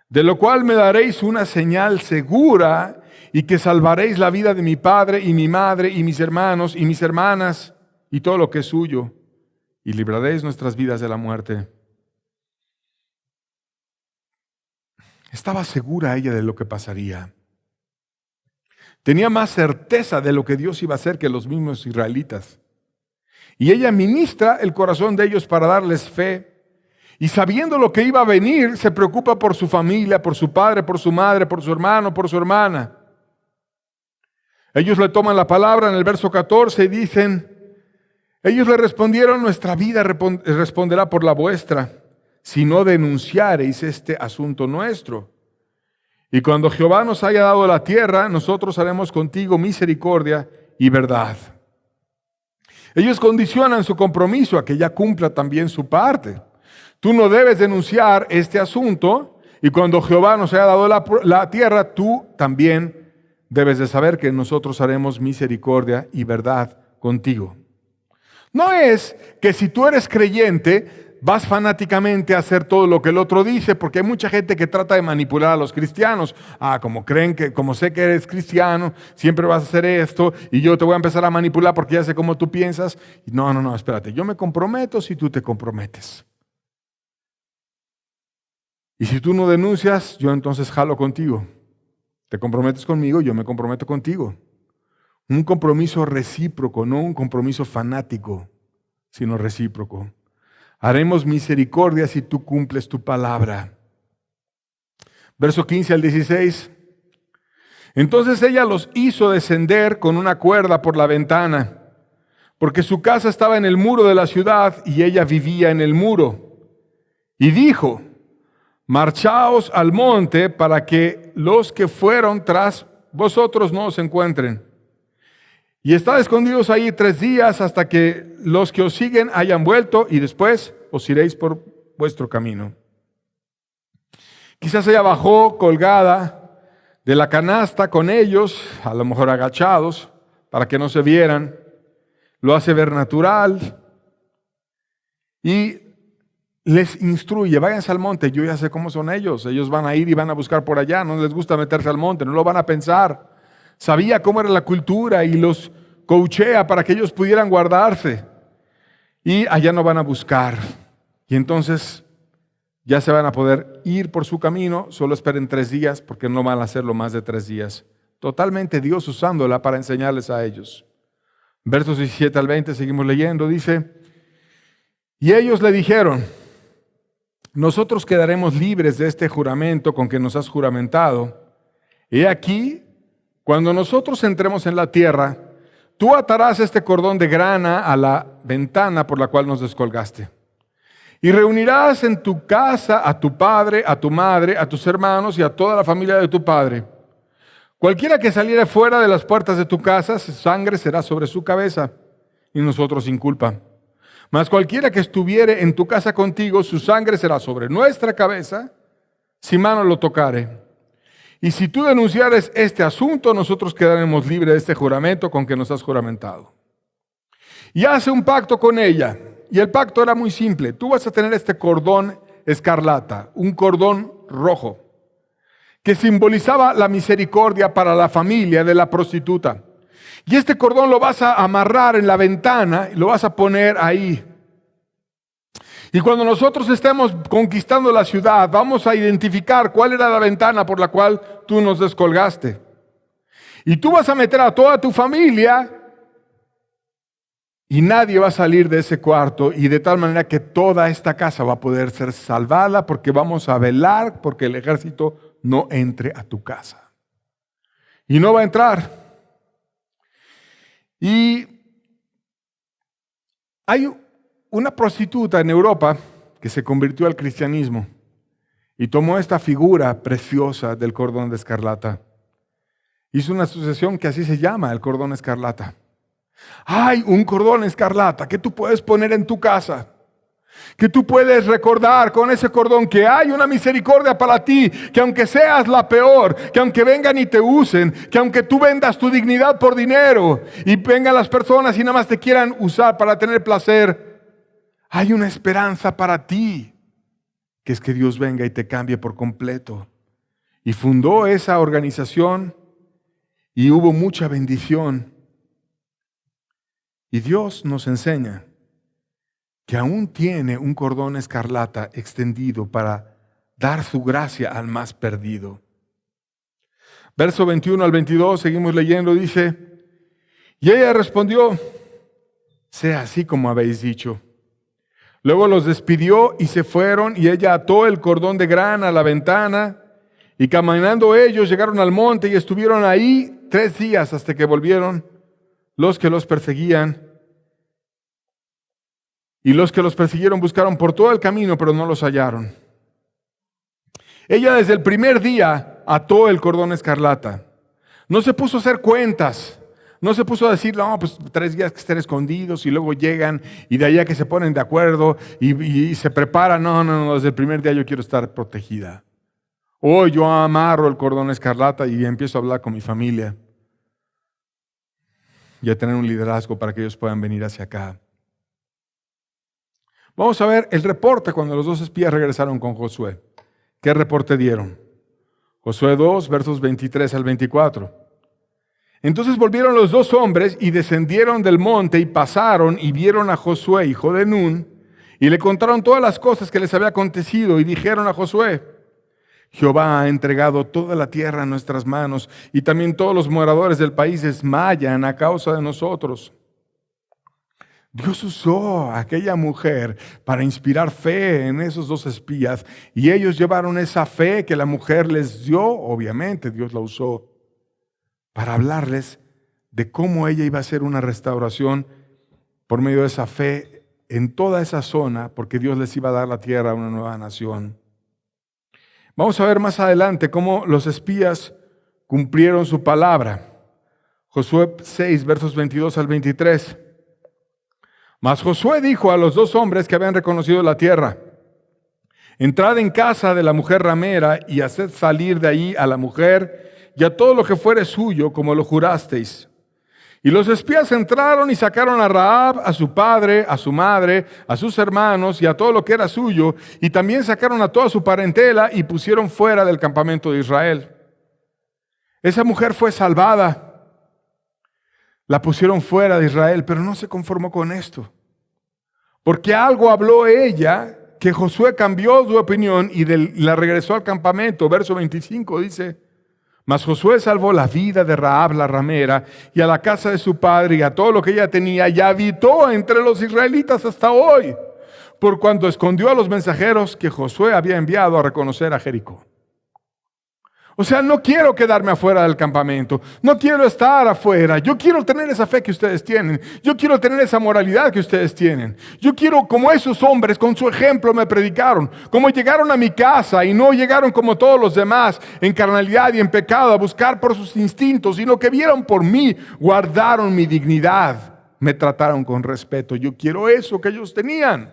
Speaker 1: de lo cual me daréis una señal segura, y que salvaréis la vida de mi padre y mi madre y mis hermanos y mis hermanas y todo lo que es suyo, y libraréis nuestras vidas de la muerte. Estaba segura ella de lo que pasaría. Tenía más certeza de lo que Dios iba a hacer que los mismos israelitas. Y ella ministra el corazón de ellos para darles fe. Y sabiendo lo que iba a venir, se preocupa por su familia, por su padre, por su madre, por su hermano, por su hermana. Ellos le toman la palabra en el verso 14 y dicen: ellos le respondieron: nuestra vida responderá por la vuestra, si no denunciareis este asunto nuestro. Y cuando Jehová nos haya dado la tierra, nosotros haremos contigo misericordia y verdad. Ellos condicionan su compromiso a que ella cumpla también su parte. Tú no debes denunciar este asunto, y cuando Jehová nos haya dado la tierra, tú también debes de saber que nosotros haremos misericordia y verdad contigo. No es que si tú eres creyente, vas fanáticamente a hacer todo lo que el otro dice, porque hay mucha gente que trata de manipular a los cristianos. Como sé que eres cristiano, siempre vas a hacer esto y yo te voy a empezar a manipular porque ya sé cómo tú piensas. No, espérate, yo me comprometo si tú te comprometes. Y si tú no denuncias, yo entonces jalo contigo. Te comprometes conmigo, yo me comprometo contigo. Un compromiso recíproco, no un compromiso fanático, sino recíproco. Haremos misericordia si tú cumples tu palabra. Verso 15 al 16. Entonces ella los hizo descender con una cuerda por la ventana, porque su casa estaba en el muro de la ciudad y ella vivía en el muro. Y dijo: marchaos al monte para que los que fueron tras vosotros no os encuentren. Y estad escondidos ahí 3 días hasta que los que os siguen hayan vuelto y después os iréis por vuestro camino. Quizás ella bajó colgada de la canasta con ellos, a lo mejor agachados, para que no se vieran. Lo hace ver natural y les instruye: váyanse al monte, yo ya sé cómo son ellos. Ellos van a ir y van a buscar por allá, no les gusta meterse al monte, no lo van a pensar. Sabía cómo era la cultura y los coachea para que ellos pudieran guardarse. Y allá no van a buscar. Y entonces ya se van a poder ir por su camino. Solo esperen 3 días porque no van a hacerlo más de 3 días. Totalmente Dios usándola para enseñarles a ellos. Versos 17 al 20 seguimos leyendo. Dice: y ellos le dijeron: nosotros quedaremos libres de este juramento con que nos has juramentado. He aquí, cuando nosotros entremos en la tierra, tú atarás este cordón de grana a la ventana por la cual nos descolgaste. Y reunirás en tu casa a tu padre, a tu madre, a tus hermanos y a toda la familia de tu padre. Cualquiera que saliere fuera de las puertas de tu casa, su sangre será sobre su cabeza, y nosotros sin culpa. Mas cualquiera que estuviere en tu casa contigo, su sangre será sobre nuestra cabeza, si mano lo tocare. Y si tú denunciares este asunto, nosotros quedaremos libres de este juramento con que nos has juramentado. Y hace un pacto con ella. Y el pacto era muy simple. Tú vas a tener este cordón escarlata, un cordón rojo, que simbolizaba la misericordia para la familia de la prostituta. Y este cordón lo vas a amarrar en la ventana y lo vas a poner ahí. Y cuando nosotros estemos conquistando la ciudad, vamos a identificar cuál era la ventana por la cual tú nos descolgaste. Y tú vas a meter a toda tu familia y nadie va a salir de ese cuarto, y de tal manera que toda esta casa va a poder ser salvada, porque vamos a velar porque el ejército no entre a tu casa. Y no va a entrar. Y hay una prostituta en Europa que se convirtió al cristianismo y tomó esta figura preciosa del cordón de escarlata. Hizo una asociación que así se llama, el cordón escarlata. Hay un cordón escarlata que tú puedes poner en tu casa, que tú puedes recordar con ese cordón que hay una misericordia para ti, que aunque seas la peor, que aunque vengan y te usen, que aunque tú vendas tu dignidad por dinero y vengan las personas y nada más te quieran usar para tener placer, hay una esperanza para ti, que es que Dios venga y te cambie por completo. Y fundó esa organización y hubo mucha bendición. Y Dios nos enseña que aún tiene un cordón escarlata extendido para dar su gracia al más perdido. Verso 21 al 22, seguimos leyendo, dice: y ella respondió: sea así como habéis dicho. Luego los despidió y se fueron, y ella ató el cordón de grana a la ventana, y caminando ellos llegaron al monte y estuvieron ahí 3 días hasta que volvieron los que los perseguían. Y los que los persiguieron buscaron por todo el camino, pero no los hallaron. Ella desde el primer día ató el cordón escarlata. No se puso a hacer cuentas. No se puso a decir: no, pues 3 días que estén escondidos y luego llegan y de allá que se ponen de acuerdo y se preparan. No, desde el primer día yo quiero estar protegida. Hoy yo amarro el cordón escarlata y empiezo a hablar con mi familia y a tener un liderazgo para que ellos puedan venir hacia acá. Vamos a ver el reporte cuando los dos espías regresaron con Josué. ¿Qué reporte dieron? Josué 2, versos 23 al 24. Entonces volvieron los dos hombres y descendieron del monte y pasaron y vieron a Josué, hijo de Nun, y le contaron todas las cosas que les había acontecido y dijeron a Josué: Jehová ha entregado toda la tierra en nuestras manos y también todos los moradores del país desmayan a causa de nosotros. Dios usó a aquella mujer para inspirar fe en esos dos espías y ellos llevaron esa fe que la mujer les dio, obviamente Dios la usó para hablarles de cómo ella iba a hacer una restauración por medio de esa fe en toda esa zona, porque Dios les iba a dar la tierra a una nueva nación. Vamos a ver más adelante cómo los espías cumplieron su palabra. Josué 6, versos 22 al 23. Mas Josué dijo a los dos hombres que habían reconocido la tierra: entrad en casa de la mujer ramera y haced salir de ahí a la mujer y a todo lo que fuere suyo, como lo jurasteis. Y los espías entraron y sacaron a Rahab, a su padre, a su madre, a sus hermanos y a todo lo que era suyo, y también sacaron a toda su parentela y pusieron fuera del campamento de Israel. Esa mujer fue salvada. La pusieron fuera de Israel, pero no se conformó con esto. Porque algo habló ella que Josué cambió su opinión y la regresó al campamento. Verso 25 dice: mas Josué salvó la vida de Rahab la ramera y a la casa de su padre y a todo lo que ella tenía, y habitó entre los israelitas hasta hoy, por cuanto escondió a los mensajeros que Josué había enviado a reconocer a Jericó. O sea, no quiero quedarme afuera del campamento, no quiero estar afuera, yo quiero tener esa fe que ustedes tienen, yo quiero tener esa moralidad que ustedes tienen, yo quiero, como esos hombres con su ejemplo me predicaron, como llegaron a mi casa y no llegaron como todos los demás en carnalidad y en pecado a buscar por sus instintos, sino que vieron por mí, guardaron mi dignidad, me trataron con respeto. Yo quiero eso que ellos tenían.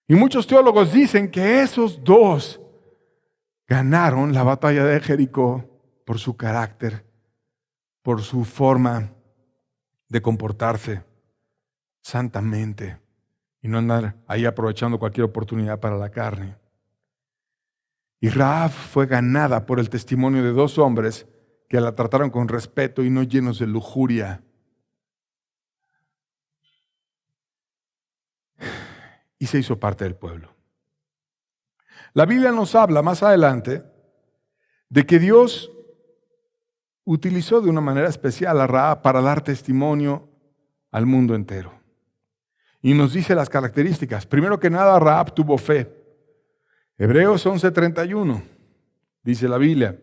Speaker 1: Y muchos teólogos dicen que esos dos ganaron la batalla de Jericó por su carácter, por su forma de comportarse santamente y no andar ahí aprovechando cualquier oportunidad para la carne. Y Rahab fue ganada por el testimonio de dos hombres que la trataron con respeto y no llenos de lujuria. Y se hizo parte del pueblo. La Biblia nos habla más adelante de que Dios utilizó de una manera especial a Rahab para dar testimonio al mundo entero. Y nos dice las características. Primero que nada, Rahab tuvo fe. Hebreos 11:31 dice la Biblia: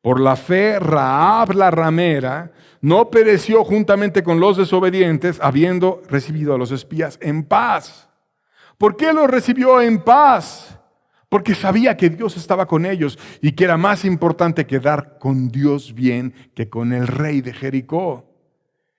Speaker 1: por la fe Rahab la ramera no pereció juntamente con los desobedientes, habiendo recibido a los espías en paz. ¿Por qué los recibió en paz? Porque sabía que Dios estaba con ellos y que era más importante quedar con Dios bien que con el rey de Jericó.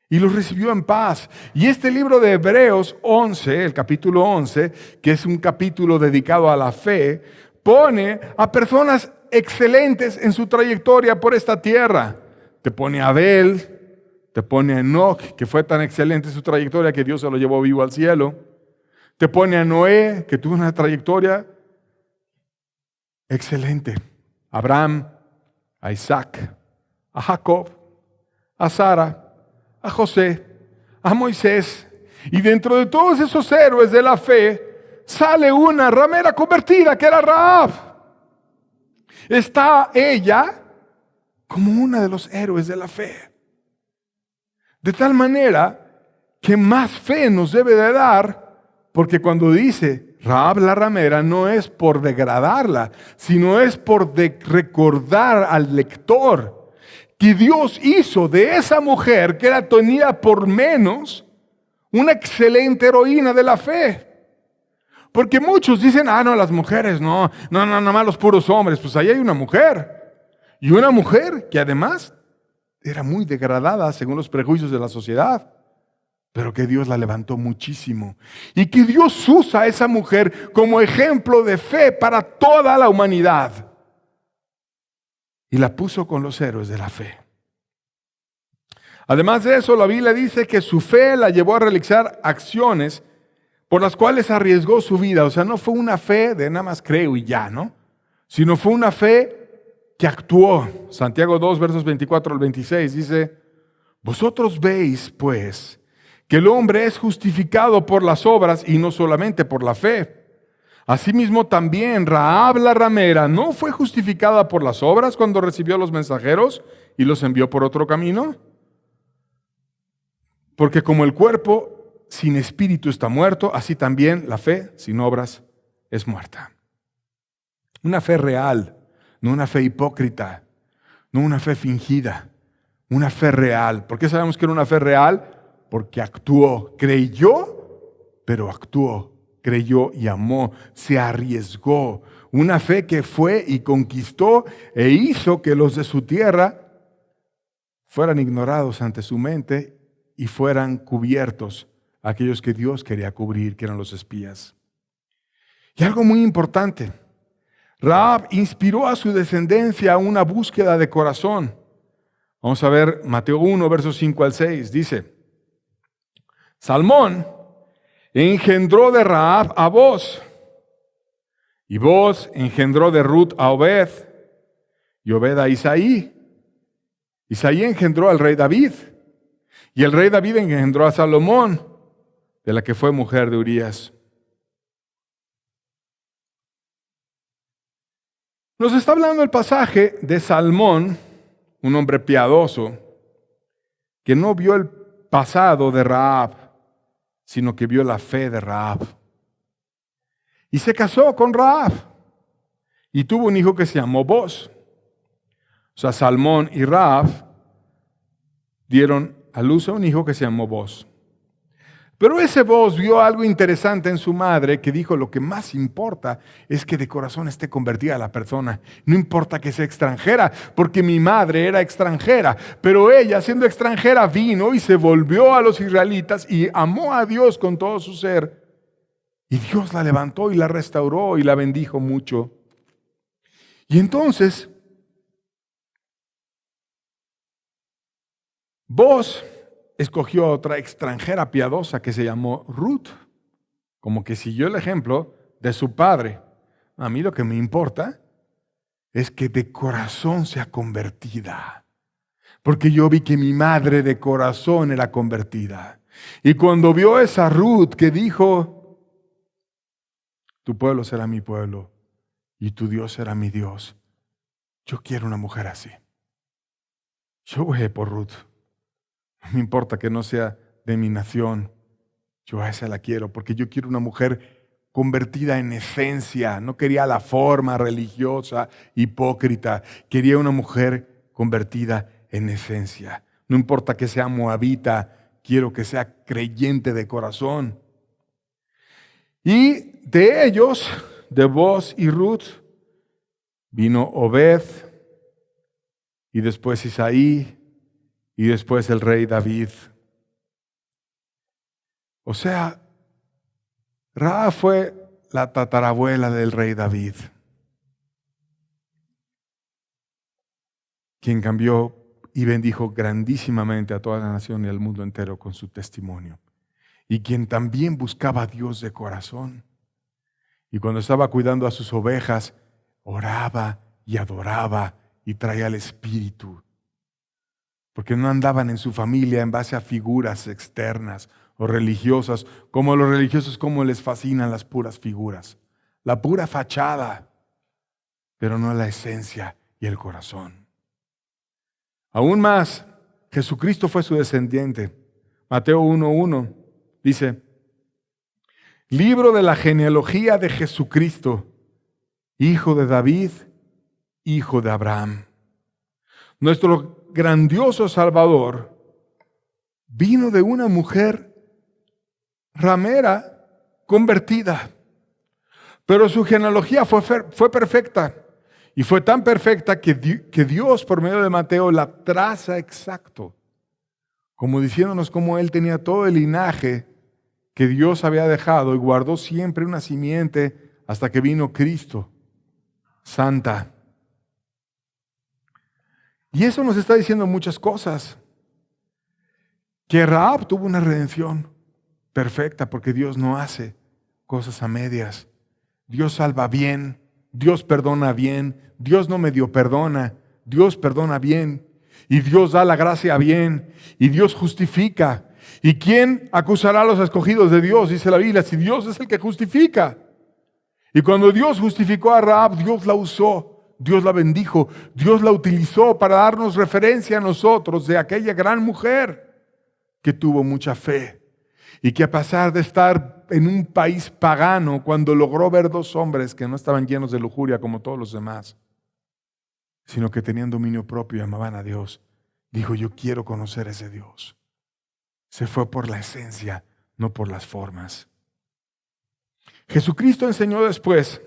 Speaker 1: Y los recibió en paz. Y este libro de Hebreos 11, el capítulo 11, que es un capítulo dedicado a la fe, pone a personas excelentes en su trayectoria por esta tierra. Te pone a Abel, te pone a Enoch, que fue tan excelente en su trayectoria que Dios se lo llevó vivo al cielo. Te pone a Noé, que tuvo una trayectoria excelente. Abraham, a Isaac, a Jacob, a Sara, a José, a Moisés. Y dentro de todos esos héroes de la fe, sale una ramera convertida que era Rahab. Está ella como una de los héroes de la fe. De tal manera que más fe nos debe de dar, porque cuando dice Rahab la ramera no es por degradarla, sino es por recordar al lector que Dios hizo de esa mujer que era tenida por menos una excelente heroína de la fe. Porque muchos dicen, no, las mujeres, no, nada más los puros hombres. Pues ahí hay una mujer. Y una mujer que además era muy degradada según los prejuicios de la sociedad, pero que Dios la levantó muchísimo. Y que Dios usa a esa mujer como ejemplo de fe para toda la humanidad. Y la puso con los héroes de la fe. Además de eso, la Biblia dice que su fe la llevó a realizar acciones por las cuales arriesgó su vida. O sea, no fue una fe de nada más creo y ya, ¿no? Sino fue una fe que actuó. Santiago 2, versos 24 al 26 dice, vosotros veis, pues, que el hombre es justificado por las obras y no solamente por la fe. Asimismo también Rahab la ramera no fue justificada por las obras cuando recibió a los mensajeros y los envió por otro camino. Porque como el cuerpo sin espíritu está muerto, así también la fe sin obras es muerta. Una fe real, no una fe hipócrita, no una fe fingida, una fe real. ¿Por qué sabemos que era una fe real? Porque actuó, creyó, pero actuó, creyó y amó, se arriesgó. Una fe que fue y conquistó e hizo que los de su tierra fueran ignorados ante su mente y fueran cubiertos aquellos que Dios quería cubrir, que eran los espías. Y algo muy importante, Rahab inspiró a su descendencia a una búsqueda de corazón. Vamos a ver Mateo 1, versos 5 al 6, dice, Salmón engendró de Rahab a Boz, y Boz engendró de Ruth a Obed, y Obed a Isaí. Isaí engendró al rey David, y el rey David engendró a Salomón, de la que fue mujer de Urías. Nos está hablando el pasaje de Salmón, un hombre piadoso, que no vio el pasado de Rahab, sino que vio la fe de Rahab. Y se casó con Rahab, y tuvo un hijo que se llamó Boz. O sea, Salmón y Rahab dieron a luz a un hijo que se llamó Boz. Pero ese Boz vio algo interesante en su madre que dijo, lo que más importa es que de corazón esté convertida la persona. No importa que sea extranjera, porque mi madre era extranjera. Pero ella, siendo extranjera, vino y se volvió a los israelitas y amó a Dios con todo su ser. Y Dios la levantó y la restauró y la bendijo mucho. Y entonces, Boz escogió a otra extranjera piadosa que se llamó Ruth, como que siguió el ejemplo de su padre. A mí lo que me importa es que de corazón sea convertida, porque yo vi que mi madre de corazón era convertida. Y cuando vio esa Ruth que dijo, tu pueblo será mi pueblo y tu Dios será mi Dios, yo quiero una mujer así. Yo voy a ir por Ruth. No me importa que no sea de mi nación. Yo a esa la quiero porque yo quiero una mujer convertida en esencia. No quería la forma religiosa, hipócrita. Quería una mujer convertida en esencia. No importa que sea moabita, quiero que sea creyente de corazón. Y de ellos, de Boz y Ruth, vino Obed y después Isaí, y después el rey David. O sea, Rahab fue la tatarabuela del rey David, quien cambió y bendijo grandísimamente a toda la nación y al mundo entero con su testimonio. Y quien también buscaba a Dios de corazón. Y cuando estaba cuidando a sus ovejas, oraba y adoraba y traía al Espíritu. Porque no andaban en su familia en base a figuras externas o religiosas, como a los religiosos como les fascinan las puras figuras, la pura fachada, pero no la esencia y el corazón. Aún más, Jesucristo fue su descendiente. Mateo 1:1 dice, libro de la genealogía de Jesucristo, hijo de David, hijo de Abraham. Nuestro grandioso Salvador vino de una mujer ramera convertida, pero su genealogía fue perfecta, y fue tan perfecta que Dios por medio de Mateo la traza exacto, como diciéndonos cómo él tenía todo el linaje que Dios había dejado y guardó siempre una simiente hasta que vino Cristo, santa. Y eso nos está diciendo muchas cosas. Que Rahab tuvo una redención perfecta porque Dios no hace cosas a medias. Dios salva bien, Dios perdona bien, Dios no medio perdona, Dios perdona bien, y Dios da la gracia bien, y Dios justifica. ¿Y quién acusará a los escogidos de Dios? Dice la Biblia, si Dios es el que justifica. Y cuando Dios justificó a Rahab, Dios la usó, Dios la bendijo, Dios la utilizó para darnos referencia a nosotros de aquella gran mujer que tuvo mucha fe. Y que a pesar de estar en un país pagano, cuando logró ver dos hombres que no estaban llenos de lujuria como todos los demás, sino que tenían dominio propio y amaban a Dios, dijo, yo quiero conocer a ese Dios. Se fue por la esencia, no por las formas. Jesucristo enseñó después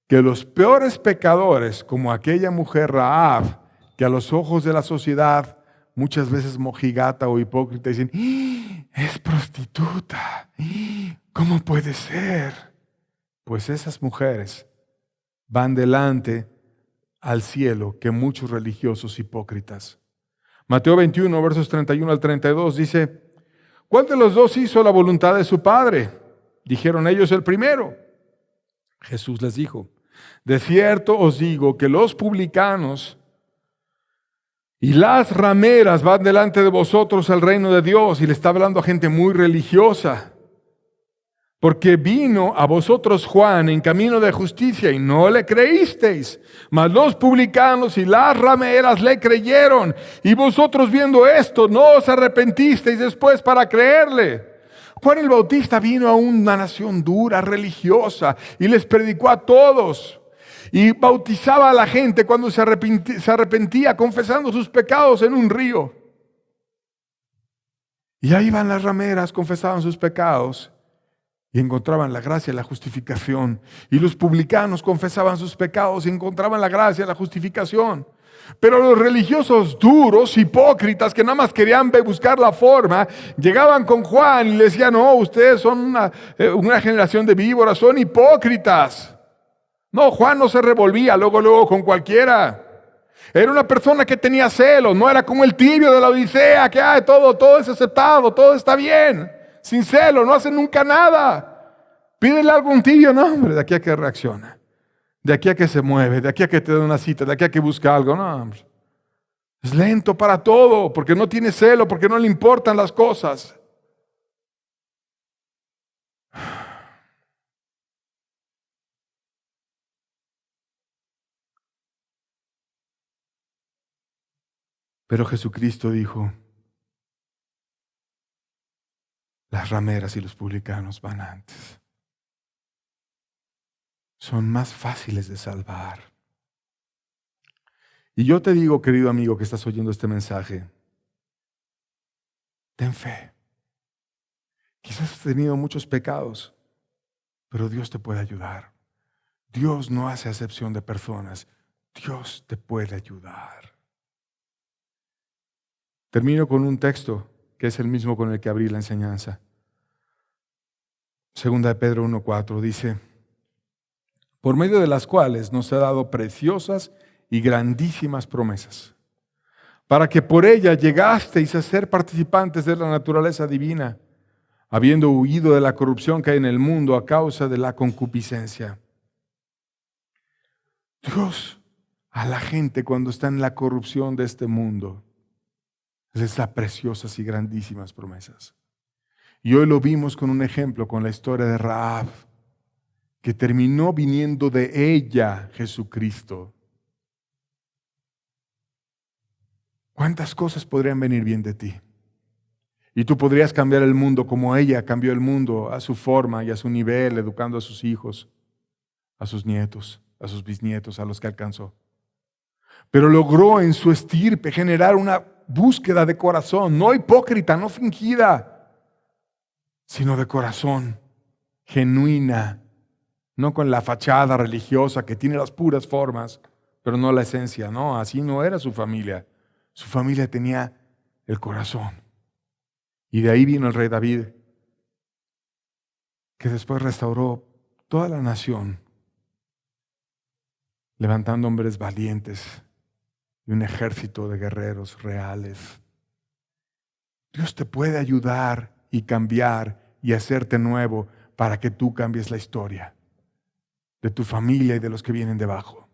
Speaker 1: que los peores pecadores, como aquella mujer Rahab, que a los ojos de la sociedad, muchas veces mojigata o hipócrita, dicen, es prostituta, ¿cómo puede ser? Pues esas mujeres van delante al cielo que muchos religiosos hipócritas. Mateo 21, versos 31 al 32 dice, ¿cuál de los dos hizo la voluntad de su padre? Dijeron ellos, el primero. Jesús les dijo, de cierto os digo que los publicanos y las rameras van delante de vosotros al reino de Dios. Y le está hablando a gente muy religiosa. Porque vino a vosotros Juan en camino de justicia y no le creísteis. Mas los publicanos y las rameras le creyeron. Y vosotros viendo esto no os arrepentisteis después para creerle. Juan el Bautista vino a una nación dura, religiosa, y les predicó a todos. Y bautizaba a la gente cuando se arrepentía, confesando sus pecados en un río. Y ahí van las rameras, confesaban sus pecados y encontraban la gracia y la justificación. Y los publicanos confesaban sus pecados y encontraban la gracia y la justificación. Pero los religiosos duros, hipócritas, que nada más querían buscar la forma, llegaban con Juan y le decían, no, ustedes son una generación de víboras, son hipócritas. No, Juan no se revolvía luego con cualquiera. Era una persona que tenía celos, no era como el tibio de la Odisea, que todo es aceptado, todo está bien. Sin celo, no hace nunca nada. Pídele algo a un tibio, no, hombre, de aquí a que reacciona. De aquí a que se mueve, de aquí a que te da una cita, de aquí a que busca algo, no, hombre. Es lento para todo, porque no tiene celo, porque no le importan las cosas. Pero Jesucristo dijo, las rameras y los publicanos van antes. Son más fáciles de salvar. Y yo te digo, querido amigo que estás oyendo este mensaje, ten fe. Quizás has tenido muchos pecados, pero Dios te puede ayudar. Dios no hace acepción de personas. Dios te puede ayudar. Termino con un texto que es el mismo con el que abrí la enseñanza. Segunda de Pedro 1:4 dice, por medio de las cuales nos ha dado preciosas y grandísimas promesas, para que por ella llegasteis a ser participantes de la naturaleza divina, habiendo huido de la corrupción que hay en el mundo a causa de la concupiscencia. Dios a la gente cuando está en la corrupción de este mundo les da preciosas y grandísimas promesas. Y hoy lo vimos con un ejemplo, con la historia de Rahab, que terminó viniendo de ella Jesucristo. ¿Cuántas cosas podrían venir bien de ti? Y tú podrías cambiar el mundo como ella cambió el mundo, a su forma y a su nivel, educando a sus hijos, a sus nietos, a sus bisnietos, a los que alcanzó. Pero logró en su estirpe generar una búsqueda de corazón, no hipócrita, no fingida, sino de corazón, genuina, no con la fachada religiosa que tiene las puras formas, pero no la esencia. No, así no era su familia. Su familia tenía el corazón. Y de ahí vino el rey David, que después restauró toda la nación, levantando hombres valientes y un ejército de guerreros reales. Dios te puede ayudar y cambiar y hacerte nuevo, para que tú cambies la historia de tu familia y de los que vienen debajo.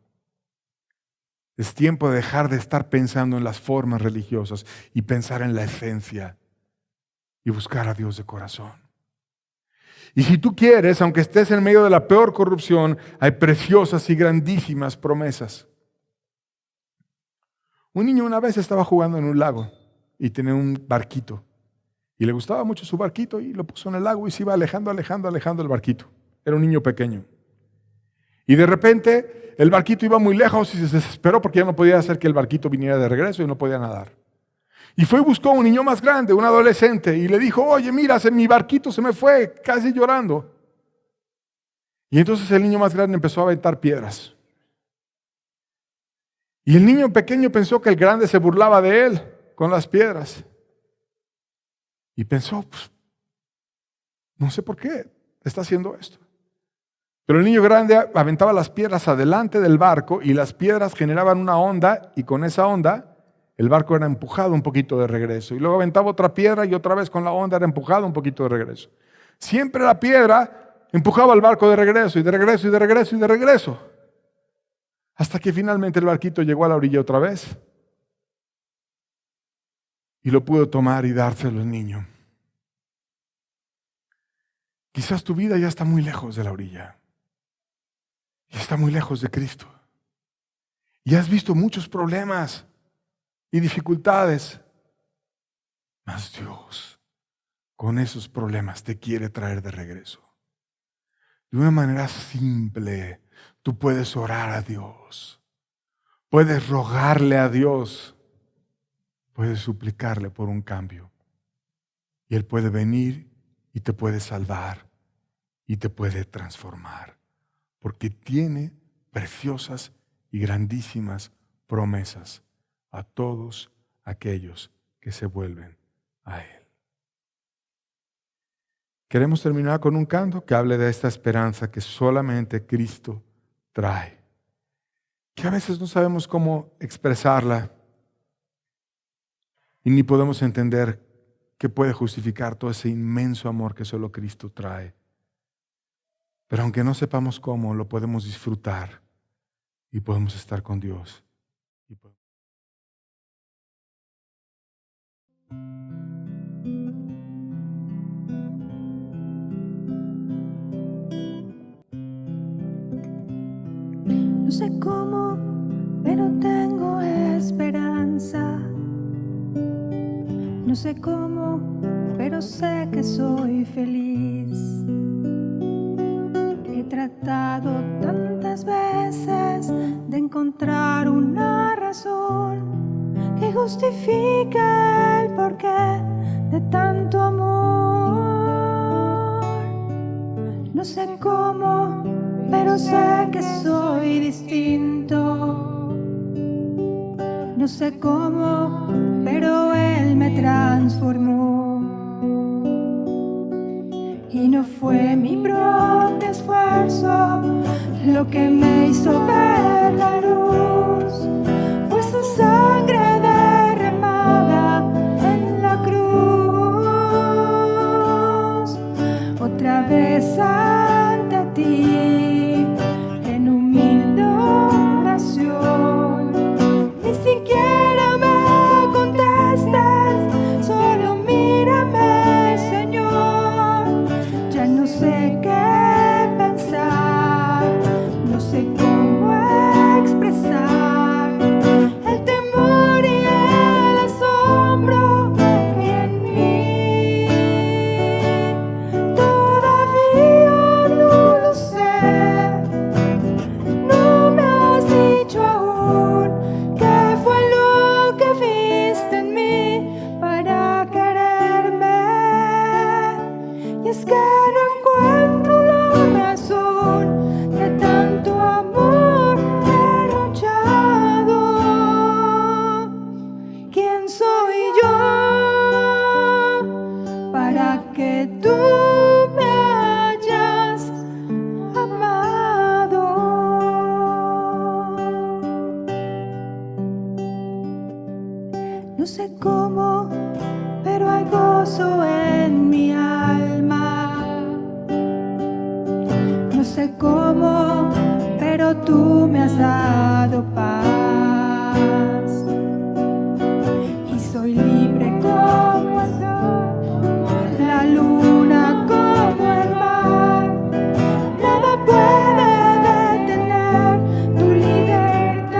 Speaker 1: Es tiempo de dejar de estar pensando en las formas religiosas y pensar en la esencia y buscar a Dios de corazón. Y si tú quieres, aunque estés en medio de la peor corrupción, hay preciosas y grandísimas promesas. Un niño una vez estaba jugando en un lago y tenía un barquito. Y le gustaba mucho su barquito y lo puso en el lago y se iba alejando el barquito. Era un niño pequeño. Y de repente el barquito iba muy lejos y se desesperó porque ya no podía hacer que el barquito viniera de regreso y no podía nadar. Y fue y buscó a un niño más grande, un adolescente, y le dijo, oye, mira, mi barquito se me fue, casi llorando. Y entonces el niño más grande empezó a aventar piedras. Y el niño pequeño pensó que el grande se burlaba de él con las piedras. Y pensó, pues, no sé por qué está haciendo esto. Pero el niño grande aventaba las piedras adelante del barco y las piedras generaban una onda y con esa onda el barco era empujado un poquito de regreso. Y luego aventaba otra piedra y otra vez con la onda era empujado un poquito de regreso. Siempre la piedra empujaba al barco de regreso y de regreso y de regreso y de regreso. Hasta que finalmente el barquito llegó a la orilla otra vez. Y lo pudo tomar y dárselo al niño. Quizás tu vida ya está muy lejos de la orilla. Y está muy lejos de Cristo. Y has visto muchos problemas y dificultades. Mas Dios, con esos problemas, te quiere traer de regreso. De una manera simple, tú puedes orar a Dios. Puedes rogarle a Dios. Puedes suplicarle por un cambio. Y Él puede venir y te puede salvar y te puede transformar. Porque tiene preciosas y grandísimas promesas a todos aquellos que se vuelven a Él. Queremos terminar con un canto que hable de esta esperanza que solamente Cristo trae. Que a veces no sabemos cómo expresarla y ni podemos entender qué puede justificar todo ese inmenso amor que solo Cristo trae. Pero aunque no sepamos cómo, lo podemos disfrutar y podemos estar con Dios.
Speaker 2: No sé cómo, pero tengo esperanza. No sé cómo, pero sé que soy feliz. He tratado tantas veces de encontrar una razón que justifique el porqué de tanto amor. No sé cómo, pero sé que soy distinto. No sé cómo, pero Él me transformó. Y no fue mi propio esfuerzo lo que me hizo ver la luz. Fue su sangre derramada en la cruz. Otra vez ante ti, en humilde oración. Ni siquiera me contestes, solo mírame, Señor. Ya no sé qué pensar, no sé cómo expresar el temor y el asombro que hay en mí. Todavía no lo sé, no me has dicho aún qué fue lo que viste en mí para quererme. Y es que no encuentro la razón de tanto amor derrochado. ¿Quién soy yo para que tú me hayas amado? No sé cómo, pero hay gozo en mi alma. tú me has dado paz. Y soy libre como el sol, la luna como el mar. Nada puede detener tu libertad.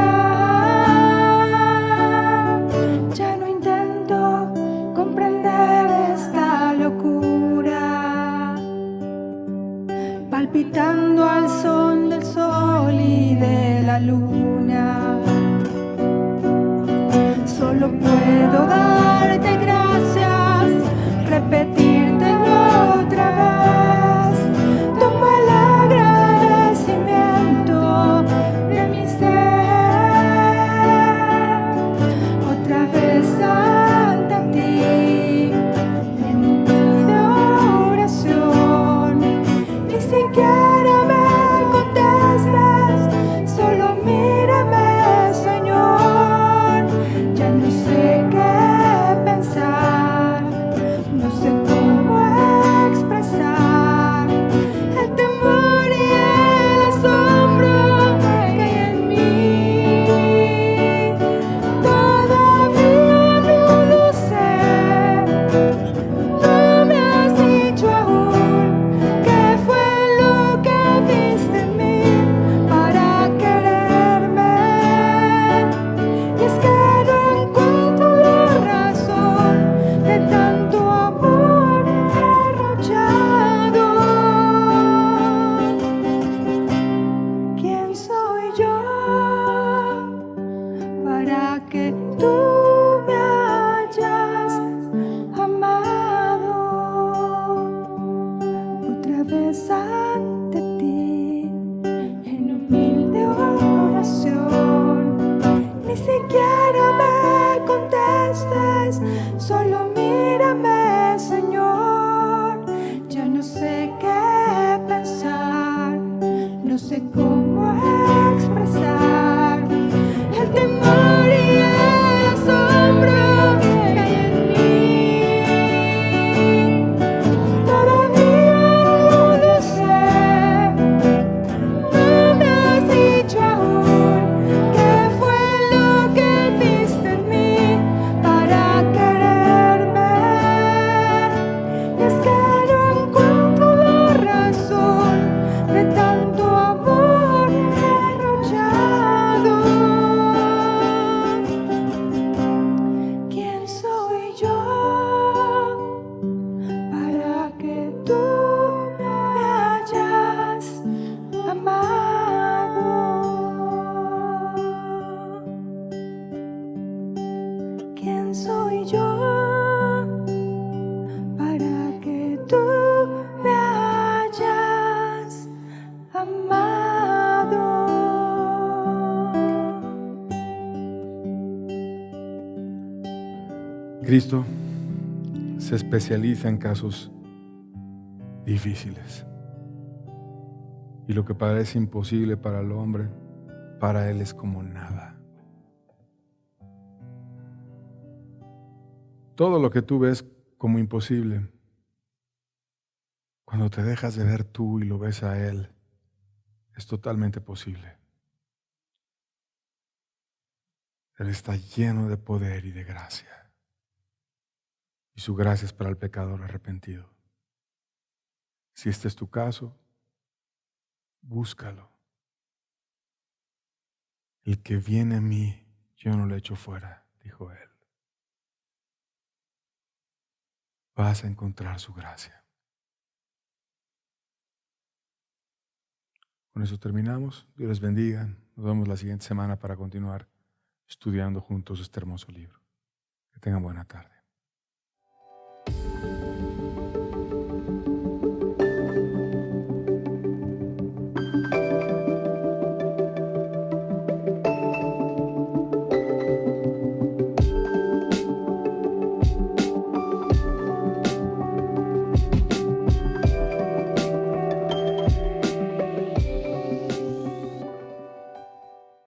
Speaker 2: Ya no intento comprender esta locura, palpitando al son del sol y de la luna. Solo puedo darte gracias, repetírtelo otra vez. Toma el agradecimiento de mi ser. Otra vez ante ti, en humilde oración. Ni siquiera me contestes, solo mírame, Señor. Ya no sé qué pensar, no sé cómo expresar el temor y el asombro que hay en mí. Todavía no lo sé, no me has dicho aún qué fue lo que viste en mí para quererme. Y es que no encuentro la razón de tanto amor derrochado. ¿Quién soy yo para que tú me hayas amado? Otra vez ante ti, en humilde oración. Ni siquiera me contestes, solo mírame, Señor. Ya no sé qué pensar, no sé cómo expresar el temor y el asombro que hay en mí. Todavía no lo sé, no me has dicho aún qué fue lo que viste en mí para quererme. Y es que no encuentro la razón de tanto amor derrochado. ¿Quién soy yo para que tú me hayas amado? ¿Quién soy yo para que tú me hayas amado?
Speaker 1: Cristo se especializa en casos difíciles. Y lo que parece imposible para el hombre, para Él es como nada. Todo lo que tú ves como imposible, cuando te dejas de ver tú y lo ves a Él, es totalmente posible. Él está lleno de poder y de gracia. Y su gracia es para el pecador arrepentido. Si este es tu caso, búscalo. El que viene a mí, yo no le echo fuera, dijo Él. Vas a encontrar su gracia. Con eso terminamos. Dios les bendiga. Nos vemos la siguiente semana para continuar estudiando juntos este hermoso libro. Que tengan buena tarde.